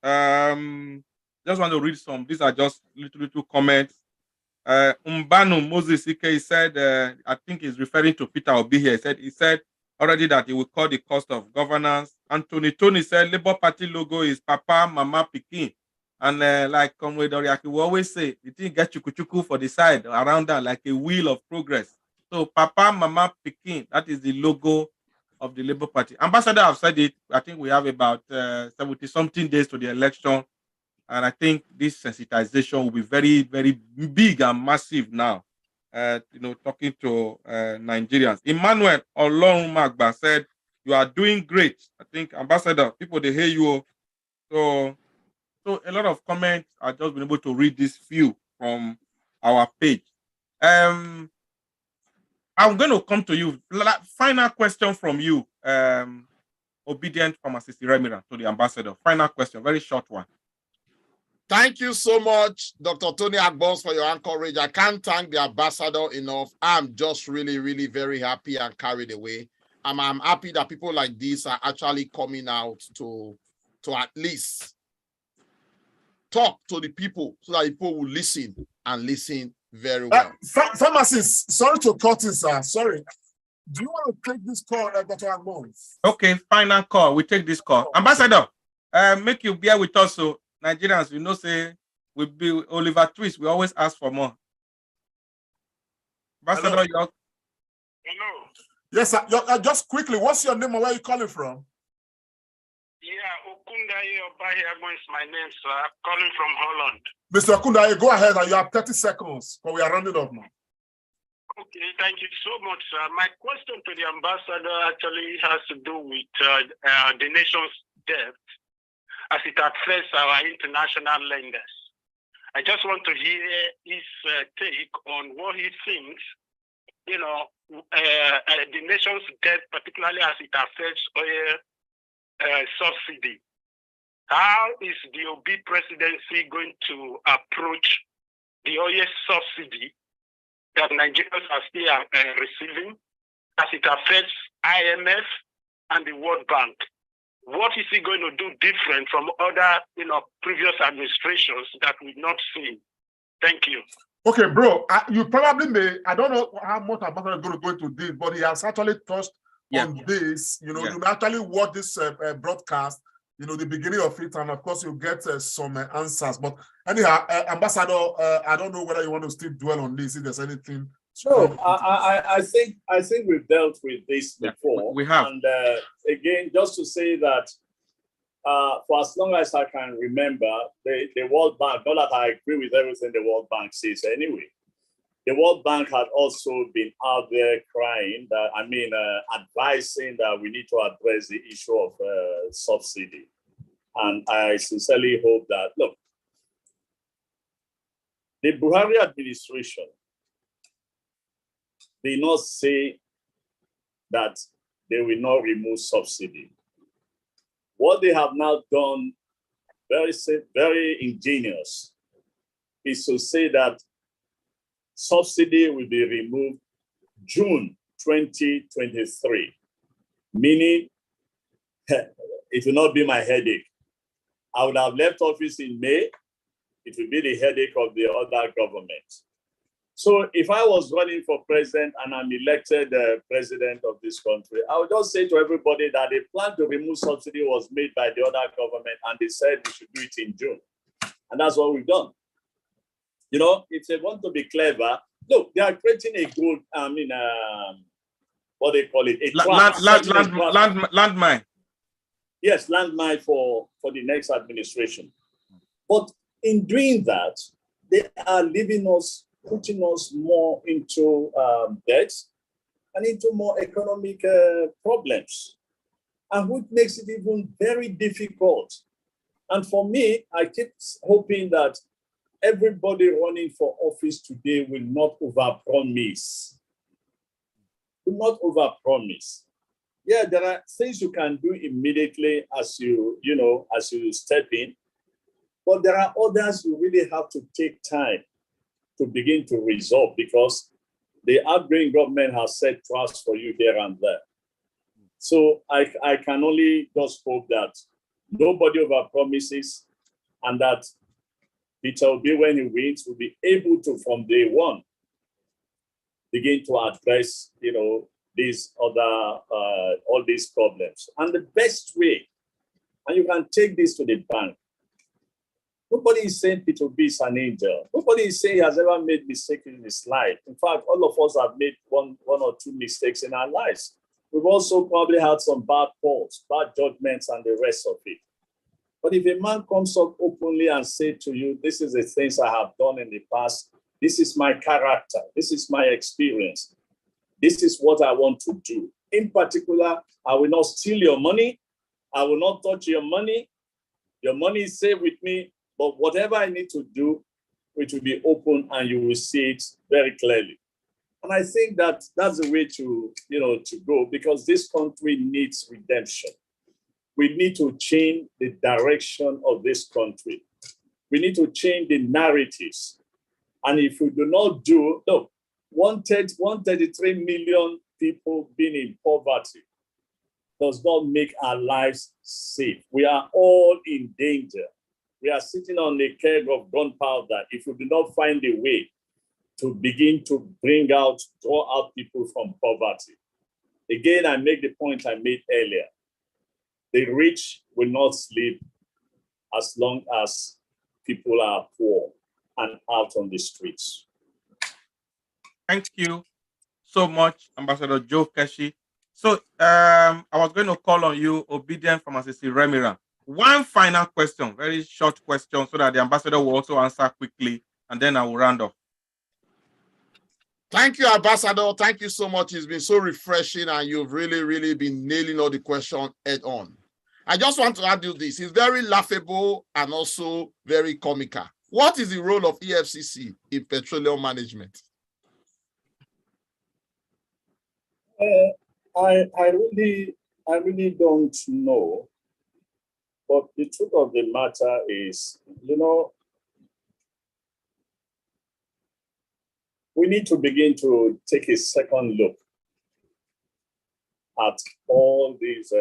Speaker 2: Just want to read some. These are just little comments. Umbanu Moses Ike said, I think he's referring to Peter Obi here. He said already that he will call the cost of governance. Anthony Tony said Labour Party logo is Papa, Mama, Pikin. And like Comrade Oriaki will always say, you think get chuku for the side around that like a wheel of progress. So Papa, Mama, Pikin, that is the logo of the Labour Party. Ambassador, I've said it. I think we have about 70-something days to the election. And I think this sensitization will be very, very big and massive now. Talking to Nigerians. Emmanuel Olorunmagba said, you are doing great. I think, Ambassador, people, they hear you. So a lot of comments. I've just been able to read this few from our page. I'm going to come to you. Final question from you, obedient pharmacist Remiran, to the Ambassador. Final question, very short one.
Speaker 3: Thank you so much, Dr. Tony Agbons, for your encouragement. I can't thank the ambassador enough. I'm just really, really very happy and carried away. I'm happy that people like this are actually coming out to at least talk to the people so that people will listen and listen very well.
Speaker 1: Pharmacist, sorry to cut in, sir. Sorry. Do you want to take this call, Dr. Agbons?
Speaker 2: Okay, final call. We take this call. Ambassador, make you bear with us. So Nigerians, say we be Oliver Twist. We always ask for more. Ambassador,
Speaker 5: Hello.
Speaker 1: Yes, sir. Just quickly, what's your name and where are you calling from?
Speaker 5: Yeah, Okundaye Obahiago is my name, sir. I'm calling from Holland.
Speaker 1: Mr. Okundaye, go ahead and you have 30 seconds, but we are rounding up now.
Speaker 5: Okay, thank you so much, sir. My question to the ambassador actually has to do with the nation's debt as it affects our international lenders. I just want to hear his take on what he thinks, the nation's debt, particularly as it affects oil subsidy. How is the OB presidency going to approach the oil subsidy that Nigerians are still receiving as it affects IMF and the World Bank? What is he going to do different from other, previous administrations that we've not seen? Thank you.
Speaker 1: Okay, bro, you probably may, I don't know how much Ambassador is going to go into this, but he has actually touched on this. You may actually watch this broadcast the beginning of it, and of course you get some answers. But anyhow, Ambassador, I don't know whether you want to still dwell on this, if there's anything.
Speaker 4: No, I think we've dealt with this before.
Speaker 2: We have.
Speaker 4: And again, just to say that for as long as I can remember, the World Bank, not that I agree with everything the World Bank says anyway, the World Bank had also been out there crying that, advising that we need to address the issue of subsidy. And I sincerely hope that, look, the Buhari administration did not say that they will not remove subsidy. What they have now done, very ingenious, is to say that subsidy will be removed June 2023, meaning it will not be my headache. I would have left office in May. It will be the headache of the other government. So if I was running for president and I'm elected president of this country, I would just say to everybody that the plan to remove subsidy was made by the other government, and they said we should do it in June. And that's what we've done. If they want to be clever, look, they are creating a good, what they call it? A
Speaker 2: landmine.
Speaker 4: Yes, landmine for the next administration. But in doing that, they are putting us more into debt and into more economic problems, and which makes it even very difficult. And for me, I keep hoping that everybody running for office today will not overpromise. Will not overpromise. Yeah, there are things you can do immediately as you step in, but there are others you really have to take time to begin to resolve, because the outgoing government has set traps for you here and there. So I can only just hope that nobody overpromises, and that Peter Obi, when he wins, will be able to, from day one, begin to address, these other, all these problems. And the best way, and you can take this to the bank, nobody is saying Peter Obi is an angel. Nobody is saying he has ever made mistakes in his life. In fact, all of us have made one or two mistakes in our lives. We've also probably had some bad calls, bad judgments, and the rest of it. But if a man comes up openly and says to you, this is the things I have done in the past, this is my character, this is my experience, this is what I want to do. In particular, I will not steal your money. I will not touch your money. Your money is safe with me. But whatever I need to do, it will be open, and you will see it very clearly. And I think that that's the way to go, because this country needs redemption. We need to change the direction of this country. We need to change the narratives. And if we do not do, look, 133 million people being in poverty does not make our lives safe. We are all in danger. We are sitting on a keg of gunpowder if we do not find a way to begin to draw out people from poverty. Again, I make the point I made earlier. The rich will not sleep as long as people are poor and out on the streets.
Speaker 2: Thank you so much, Ambassador Joe Keshi. So I was going to call on you, Obedient Pharmacist Remiran. One final question, very short question, so that the ambassador will also answer quickly, and then I will round off.
Speaker 3: Thank you, Ambassador. Thank you so much. It's been so refreshing, and you've really, really been nailing all the questions head on. I just want to add you this. It's very laughable and also very comical. What is the role of EFCC in petroleum management?
Speaker 4: I really don't know. But the truth of the matter is, we need to begin to take a second look at all these,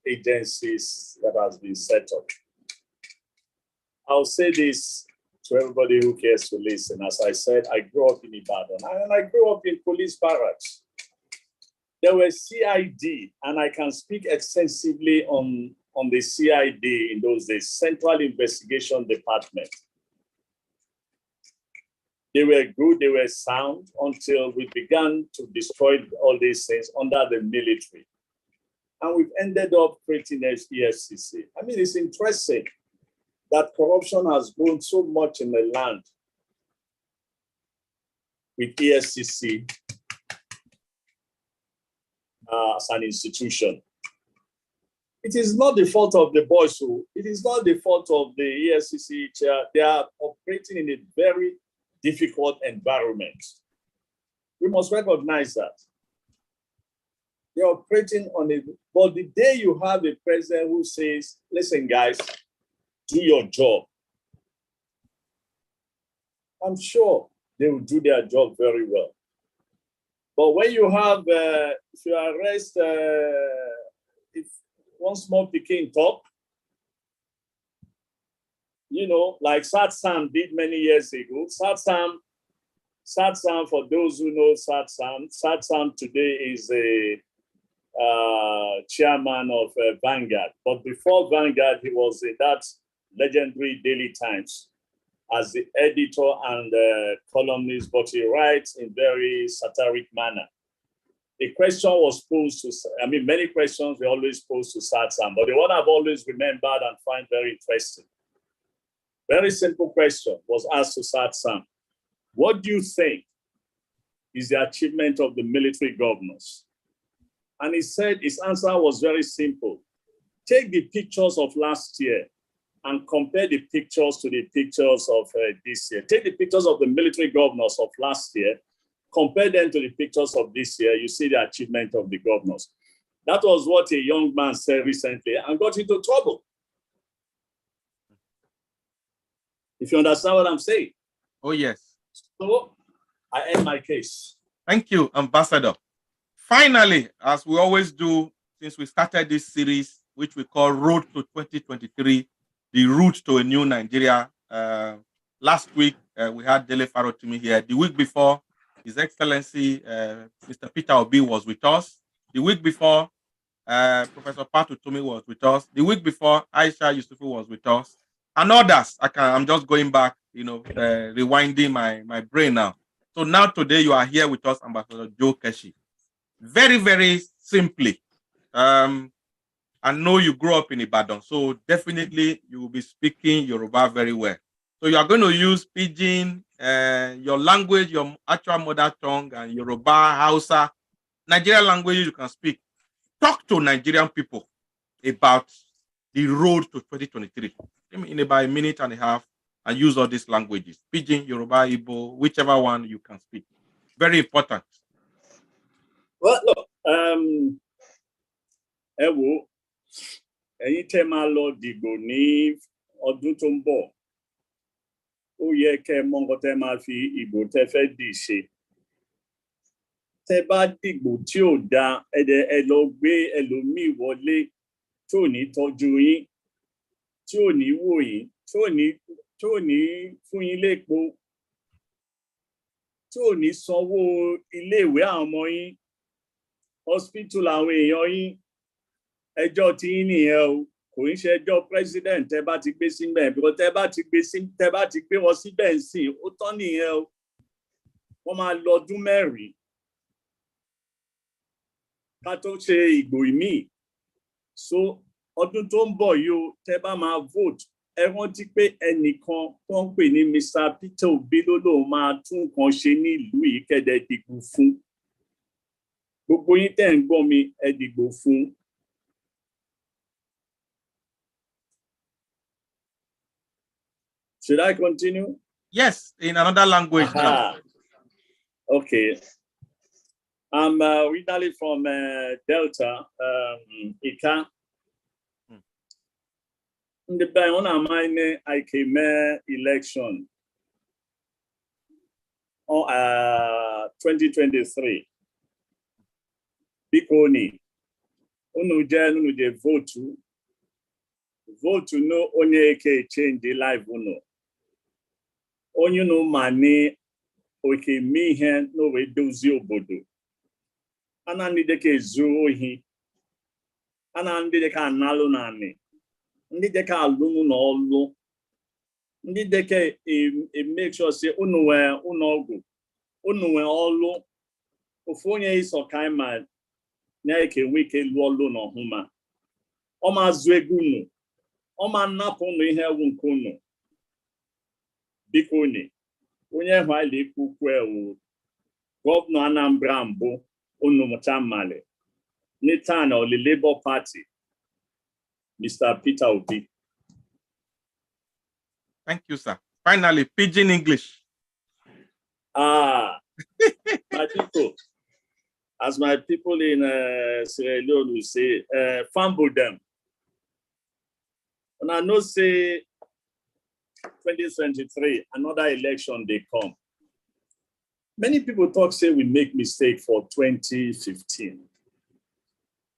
Speaker 4: agencies that has been set up. I'll say this to everybody who cares to listen. As I said, I grew up in Ibadan, and I grew up in police barracks. There were CID, and I can speak extensively on on the CID in those days, Central Investigation Department. They were good, they were sound until we began to destroy all these things under the military. And we've ended up creating EFCC. I mean, it's interesting that corruption has grown so much in the land with EFCC as an institution. It is not the fault of the boys who, it is not the fault of the EFCC chair. They are operating in a very difficult environment. We must recognize that. They're operating on it, but the day you have a president who says, listen, guys, do your job, I'm sure they will do their job very well. But when you have, if you arrest, if one small Peking talk, you know, like Chatham did many years ago. Chatham, for those who know Chatham today is a chairman of Vanguard. But before Vanguard, he was in that legendary Daily Times as the editor and columnist, but he writes in very satiric manner. A question was posed to, I mean, many questions were always posed to Chatham, but the one I've always remembered and find very interesting, very simple question was asked to Chatham. What do you think is the achievement of the military governors? And he said his answer was very simple. Take the pictures of last year and compare the pictures to the pictures of this year. Take the pictures of the military governors of last year, compare them to the pictures of this year, you see the achievement of the governors. That was what a young man said recently and got into trouble. If you understand what I'm saying.
Speaker 2: Oh, yes.
Speaker 4: So I end my case.
Speaker 2: Thank you, Ambassador. Finally, as we always do, since we started this series, which we call Road to 2023, the route to a new Nigeria. Last week, we had Dele Farotimi here. The week before, His Excellency, Mr. Peter Obi was with us. The week before, Professor Patu Tomi was with us. The week before, Aisha Yusufu was with us. And others, I'm just going back, rewinding my brain now. So now today you are here with us, Ambassador Joe Keshi. Very, very simply, I know you grew up in Ibadan, so definitely you will be speaking Yoruba very well. So you are going to use Pidgin, your language, your actual mother tongue, and Yoruba, Hausa, Nigerian language you can speak. Talk to Nigerian people about the road to 2023 in about a minute and a half, and use all these languages: Pidgin, Yoruba, Igbo, whichever one you can speak. Very important.
Speaker 4: Well, look, ẹ̀yin tẹ́ máa lọ dìbò ní ọdún tó ń bọ̀, ó yẹ kẹ́ mọ̀ nǹkan tẹ́ máa fi ìbò tẹ́ fẹ́ dì ṣe. Tẹ́ bá dìbò tí ò dáa, ẹ lọ gbé ẹlòmíì wọlé tí ò ní tọ́jú yín, tí ò ní wò yín, tí ò ní fún yín lépo, tí ò ní sanwó iléèwé àwọn ọmọ yín, hospital àwọn èèyàn yín. Ẹjọ́ tí yín nìyẹn o, kò ń ṣe ẹjọ́ president tẹ́ bá ti gbé síbẹ̀, because tẹ́ bá ti gbé wọn síbẹ̀ ńsìn, ó tán nìyẹn o. Wọ́n máa lọ ọdún mẹ́rin ká tó ṣe ìgbò ìmíì. So ọdún tó ń bọ̀ yìí o, tẹ́ bá máa vote, ẹ rántí pé ẹnìkan tó ń pè ní Mr. Peter Obi ló lóun máa tún nǹkan ṣe ní ìlú yìí, kẹ́dẹ̀ dìbò fún. Gbogbo yín tẹ́ ń gbọ́ mi, ẹ dìbò fún. Should I continue?
Speaker 2: Yes, in another language now.
Speaker 4: Okay. I'm originally from Delta, Ika. In the Bayona I came election on 2023. Bikoni. Unu vote to no onye ke change the life uno. Onye no mani oke mi hen no we dozi obodo. Ana ndi de ke zu ohi. Ana ndi de ka nalo nani. ndị dịka alụmụ na ọlụ ndị dịka make sure say unu nwee ụlọọgwụ unu nwee ọlụ ofu onye iso ka ma na-eke nwe ike lụọ ọlụ n'ọhụma ọ ma zụ ego unu ọ ma nnapụ unu ihe ewu nke unu biko onye hụ anyị ikwu ewu gọvanọ Anambra mbụ unu mụcha mmali Nathan or the Labour Party, Mr. Peter Obi.
Speaker 2: Thank you, sir. Finally, pidgin English.
Speaker 4: My people, as my people in Sierra Leone will say, fumble them. And I know say 2023, another election they come. Many people talk say we make mistake for 2015.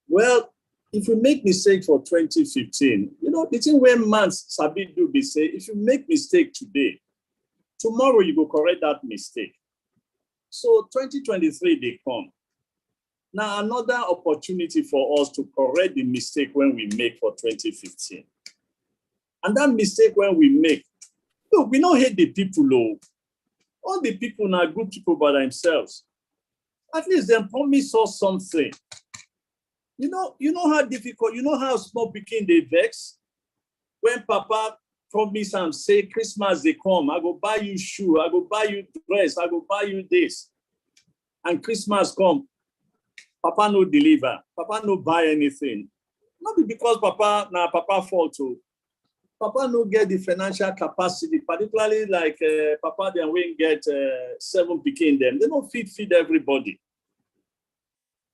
Speaker 4: Well, if we make mistake for 2015, the thing when man sabi do be say, if you make mistake today, tomorrow you go correct that mistake. So 2023 they come. Now another opportunity for us to correct the mistake when we make for 2015. And that mistake when we make, look, we don't hate the people, though. All the people are good people by themselves. At least they promise us something. You know how difficult, how small picking they vex? When Papa promise and say, Christmas they come, I go buy you shoe, I go buy you dress, I go buy you this. And Christmas come, Papa no deliver, Papa no buy anything. Not because Papa fault too. Papa no get the financial capacity, particularly like Papa then we get 7 picking them. They don't feed everybody.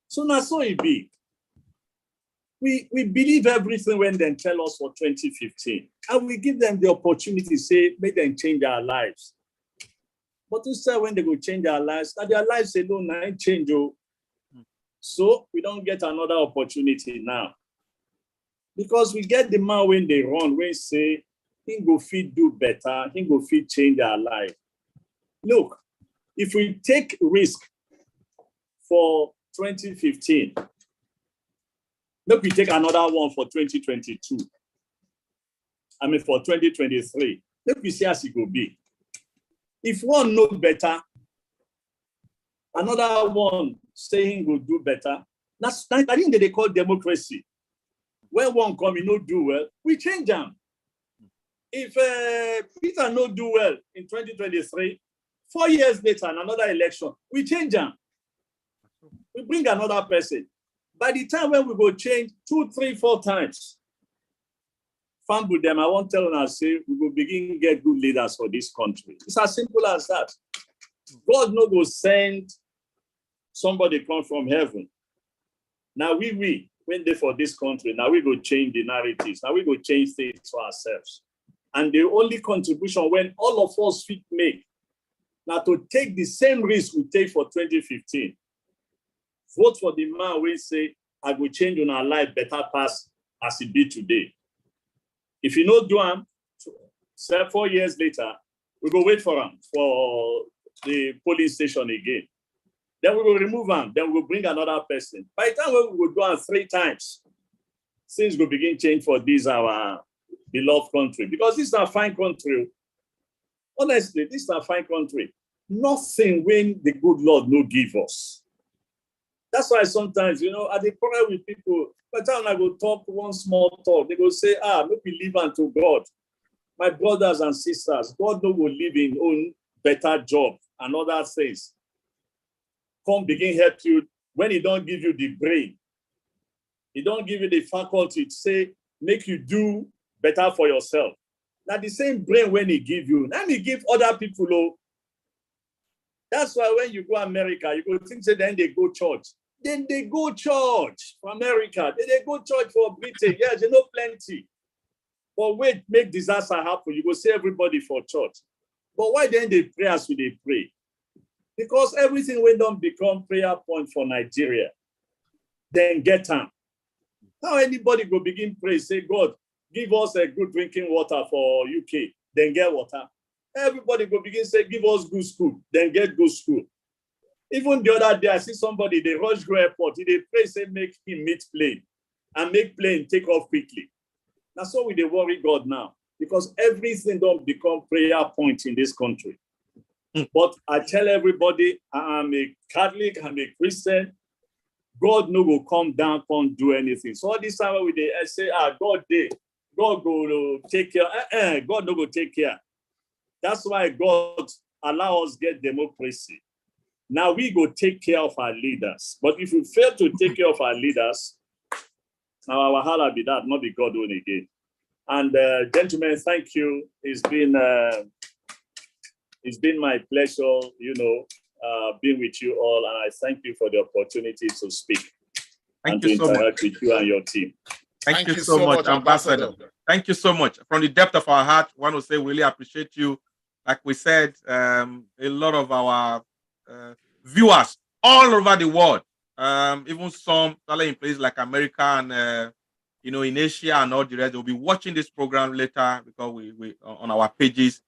Speaker 4: So now so it be. We believe everything when they tell us for 2015. And we give them the opportunity to say, make them change our lives. But instead, when they go change our lives, that their lives alone ain't change. So we don't get another opportunity now. Because we get the man when they run, when say, he go fit do better, he go fit change our life. Look, if we take risk for 2015, look, we take another one for 2022. For 2023. Let me see as it will be. If one know better, another one saying will do better. That's I think that they call democracy. When one come, do well, we change them. If Peter no do well in 2023, 4 years later, another election, we change them. We bring another person. By the time when we go change 2, 3, 4 times, fumble them, I won't tell them, I say, we will begin to get good leaders for this country. It's as simple as that. God no go send somebody come from heaven. Now when they for this country, now we go change the narratives. Now we go change things for ourselves. And the only contribution when all of us fit make, now to take the same risk we take for 2015, vote for the man we say, I will change on our life better pass as it be today. If you know do him, 4 years later, we go wait for him for the polling station again. Then we will remove him. Then we will bring another person. By the time we will do it 3 times, things will begin change for this our beloved country. Because this is a fine country. Honestly, this is a fine country. Nothing when the good Lord no give us. That's why sometimes, at the problem with people, by the time I go talk one small talk, they go say, maybe leave unto God. My brothers and sisters, God no will live in own better job and other things. Come begin help you when he don't give you the brain. He don't give you the faculty to say, make you do better for yourself. Now the same brain when he give you, let me give other people. That's why when you go America, you go think say then they go church. Then they go church for America. Then they go church for Britain. Yes, you know plenty. But wait, make disaster happen. You go see everybody for church. But why then they pray as we they pray? Because everything when don't become prayer point for Nigeria, then get them. How anybody go begin pray, say, God, give us a good drinking water for UK, then get water. Everybody go begin say, give us good school, then get good school. Even the other day, I see somebody, they rush go airport, they pray, say, make him meet plane, and make plane take off quickly. That's why we dey worry God now, because everything don't become prayer point in this country. But I tell everybody, I'm a Catholic, I'm a Christian. God no go come down, can't do anything. So all this time we dey say, God dey, God go take care. God no go take care. That's why God allow us get democracy. Now we go take care of our leaders. But if we fail to take care of our leaders, our wahala be that, not be God own again. And gentlemen, thank you. It's been my pleasure, being with you all, and I thank you for the opportunity to speak and to interact with you and your team.
Speaker 2: Thank you so much, Ambassador. Thank you so much. From the depth of our heart, I want to say we really appreciate you. Like we said, a lot of our viewers all over the world, even some in places like America and in Asia and all the rest, they'll be watching this program later because we on our pages.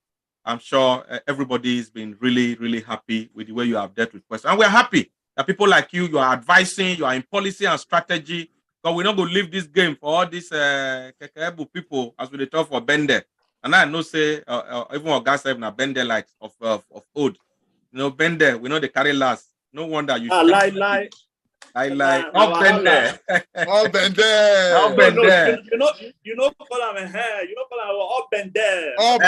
Speaker 2: I'm sure everybody's been really, really happy with the way you have dealt with questions. And we're happy that people like you are advising, you are in policy and strategy, because we're not going to leave this game for all these people as we talk for Bende. And I know say, even our guys have now Bende likes of old. Bende, we know they carry last. No wonder you
Speaker 4: lie.
Speaker 2: All Bende.
Speaker 3: All Bende.
Speaker 2: All Bende.
Speaker 4: You know call him hair. You know call him all Bende.
Speaker 3: All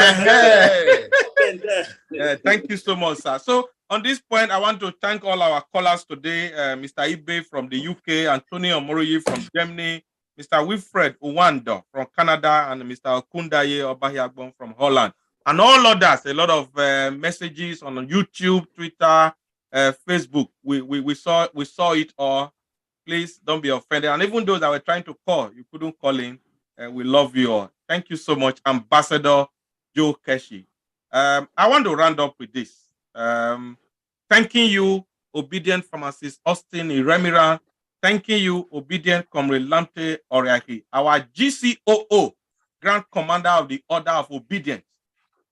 Speaker 3: Bende.
Speaker 2: Thank you so much, sir. So on this point, I want to thank all our callers today, Mr. Ibe from the UK, Anthony Omoroyi from Germany, Mr. Wilfred Uwando from Canada, and Mr. Okundaye Obahiagbon from Holland, and all others. A lot of messages on YouTube, Twitter, Facebook. We saw it all. Please don't be offended. And even those that were trying to call, you couldn't call in. We love you all. Thank you so much, Ambassador Joe Keshi. I want to round up with this. Thanking you, obedient pharmacist Austin Iremira. Thanking you, obedient Comrade Lamte Oriaki, our GCOO, Grand Commander of the Order of Obedience.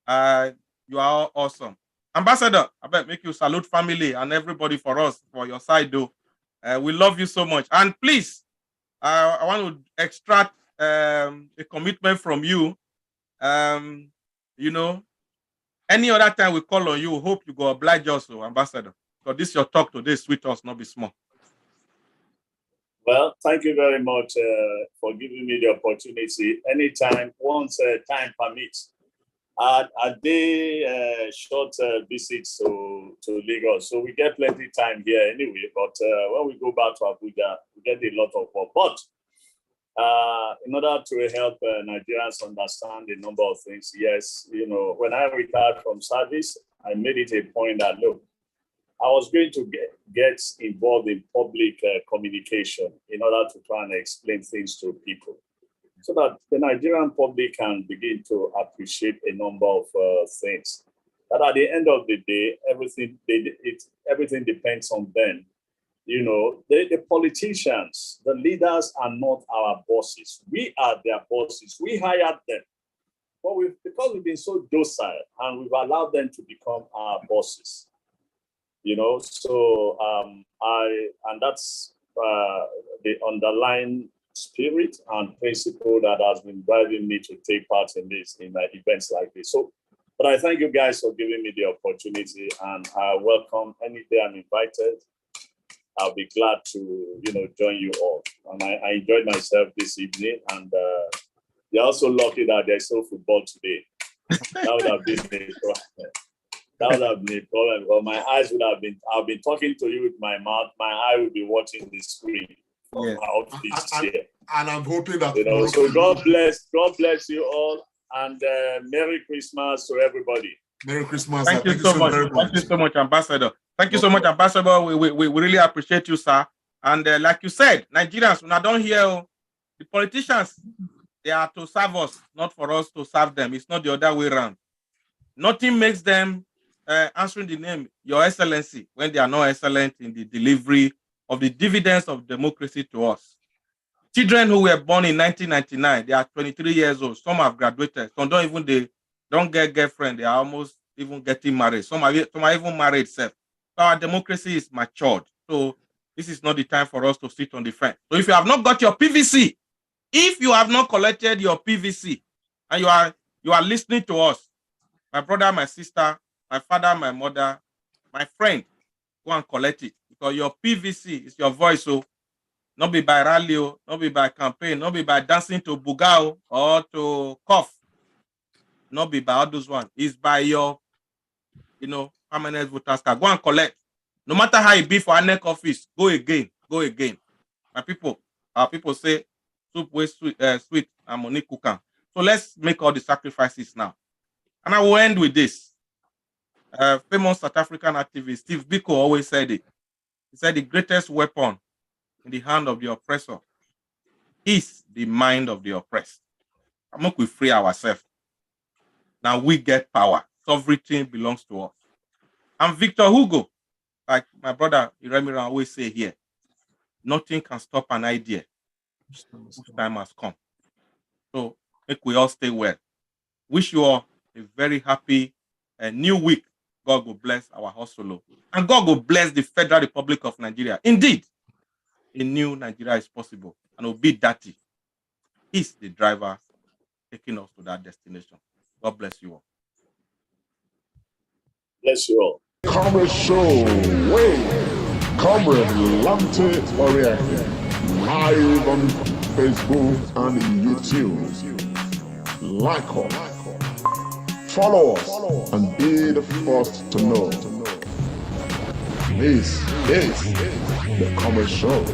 Speaker 2: You are all awesome. Ambassador, I bet make you salute family and everybody for us, for your side though. We love you so much. And please, I want to extract a commitment from you. Any other time we call on you, hope you go oblige us, Ambassador. Because this your talk today, sweet us, not be small.
Speaker 4: Well, thank you very much for giving me the opportunity. Anytime, once time permits. I did short visits to Lagos, so we get plenty time here anyway. But when we go back to Abuja, we get a lot of work. But in order to help Nigerians understand a number of things, yes, when I retired from service, I made it a point that, look, I was going to get involved in public communication in order to try and explain things to people, so that the Nigerian public can begin to appreciate a number of things. That at the end of the day, everything depends on them. The politicians, the leaders are not our bosses. We are their bosses. We hired them. But because we've been so docile and we've allowed them to become our bosses. And that's the underlying spirit and principle that has been driving me to take part in events like this. But I thank you guys for giving me the opportunity, and I welcome any day I'm invited. I'll be glad to, join you all. And I enjoyed myself this evening, and you're also lucky that there's no football today. That would have been a problem. Well, my eyes would have been, I've been talking to you with my mouth, my eye would be watching the screen.
Speaker 1: Yeah. And I'm hoping that
Speaker 4: so God bless you all, and Merry Christmas to everybody.
Speaker 1: Merry Christmas.
Speaker 2: Thank you so much. Thank you so much, Ambassador. Thank you so much, Ambassador. We really appreciate you, sir. And like you said, Nigerians, when I don't hear the politicians, they are to serve us, not for us to serve them. It's not the other way around. Nothing makes them answering the name, Your Excellency, when they are not excellent in the delivery of the dividends of democracy to us. Children who were born in 1999, they are 23 years old. Some have graduated. Some don't get girlfriend. They are almost even getting married. Some are even married self. So our democracy is matured. So this is not the time for us to sit on the fence. So if you have not got your PVC, If you have not collected your PVC and you are listening to us, my brother, my sister, my father, my mother, my friend, go and collect it, because your PVC is your voice. So not be by rally, not be by campaign, not be by dancing to bugao or to cough, not be by all those ones. It's by your, permanent voters card. Go and collect. No matter how it be for our neck office, go again. My people, our people say soup waste sweet and money cook. So let's make all the sacrifices now. And I will end with this. Famous South African activist Steve Biko always said it. He said the greatest weapon in the hand of the oppressor is the mind of the oppressed. I'm not going to free ourselves. Now we get power. Sovereignty belongs to us. And Victor Hugo, like my brother Iremira always say here, nothing can stop an idea. Time has come. So make we all stay well. Wish you all a very happy new week. God will bless our hustle. And God will bless the Federal Republic of Nigeria. Indeed, a new Nigeria is possible, and it will be dirty. He's the driver taking us to that destination. God bless you all.
Speaker 4: Bless you all.
Speaker 6: Comrade Show, Comrade Lante Oriake, live on Facebook and YouTube. Like us, follow us, and be the first to know. This is the Comrade Show.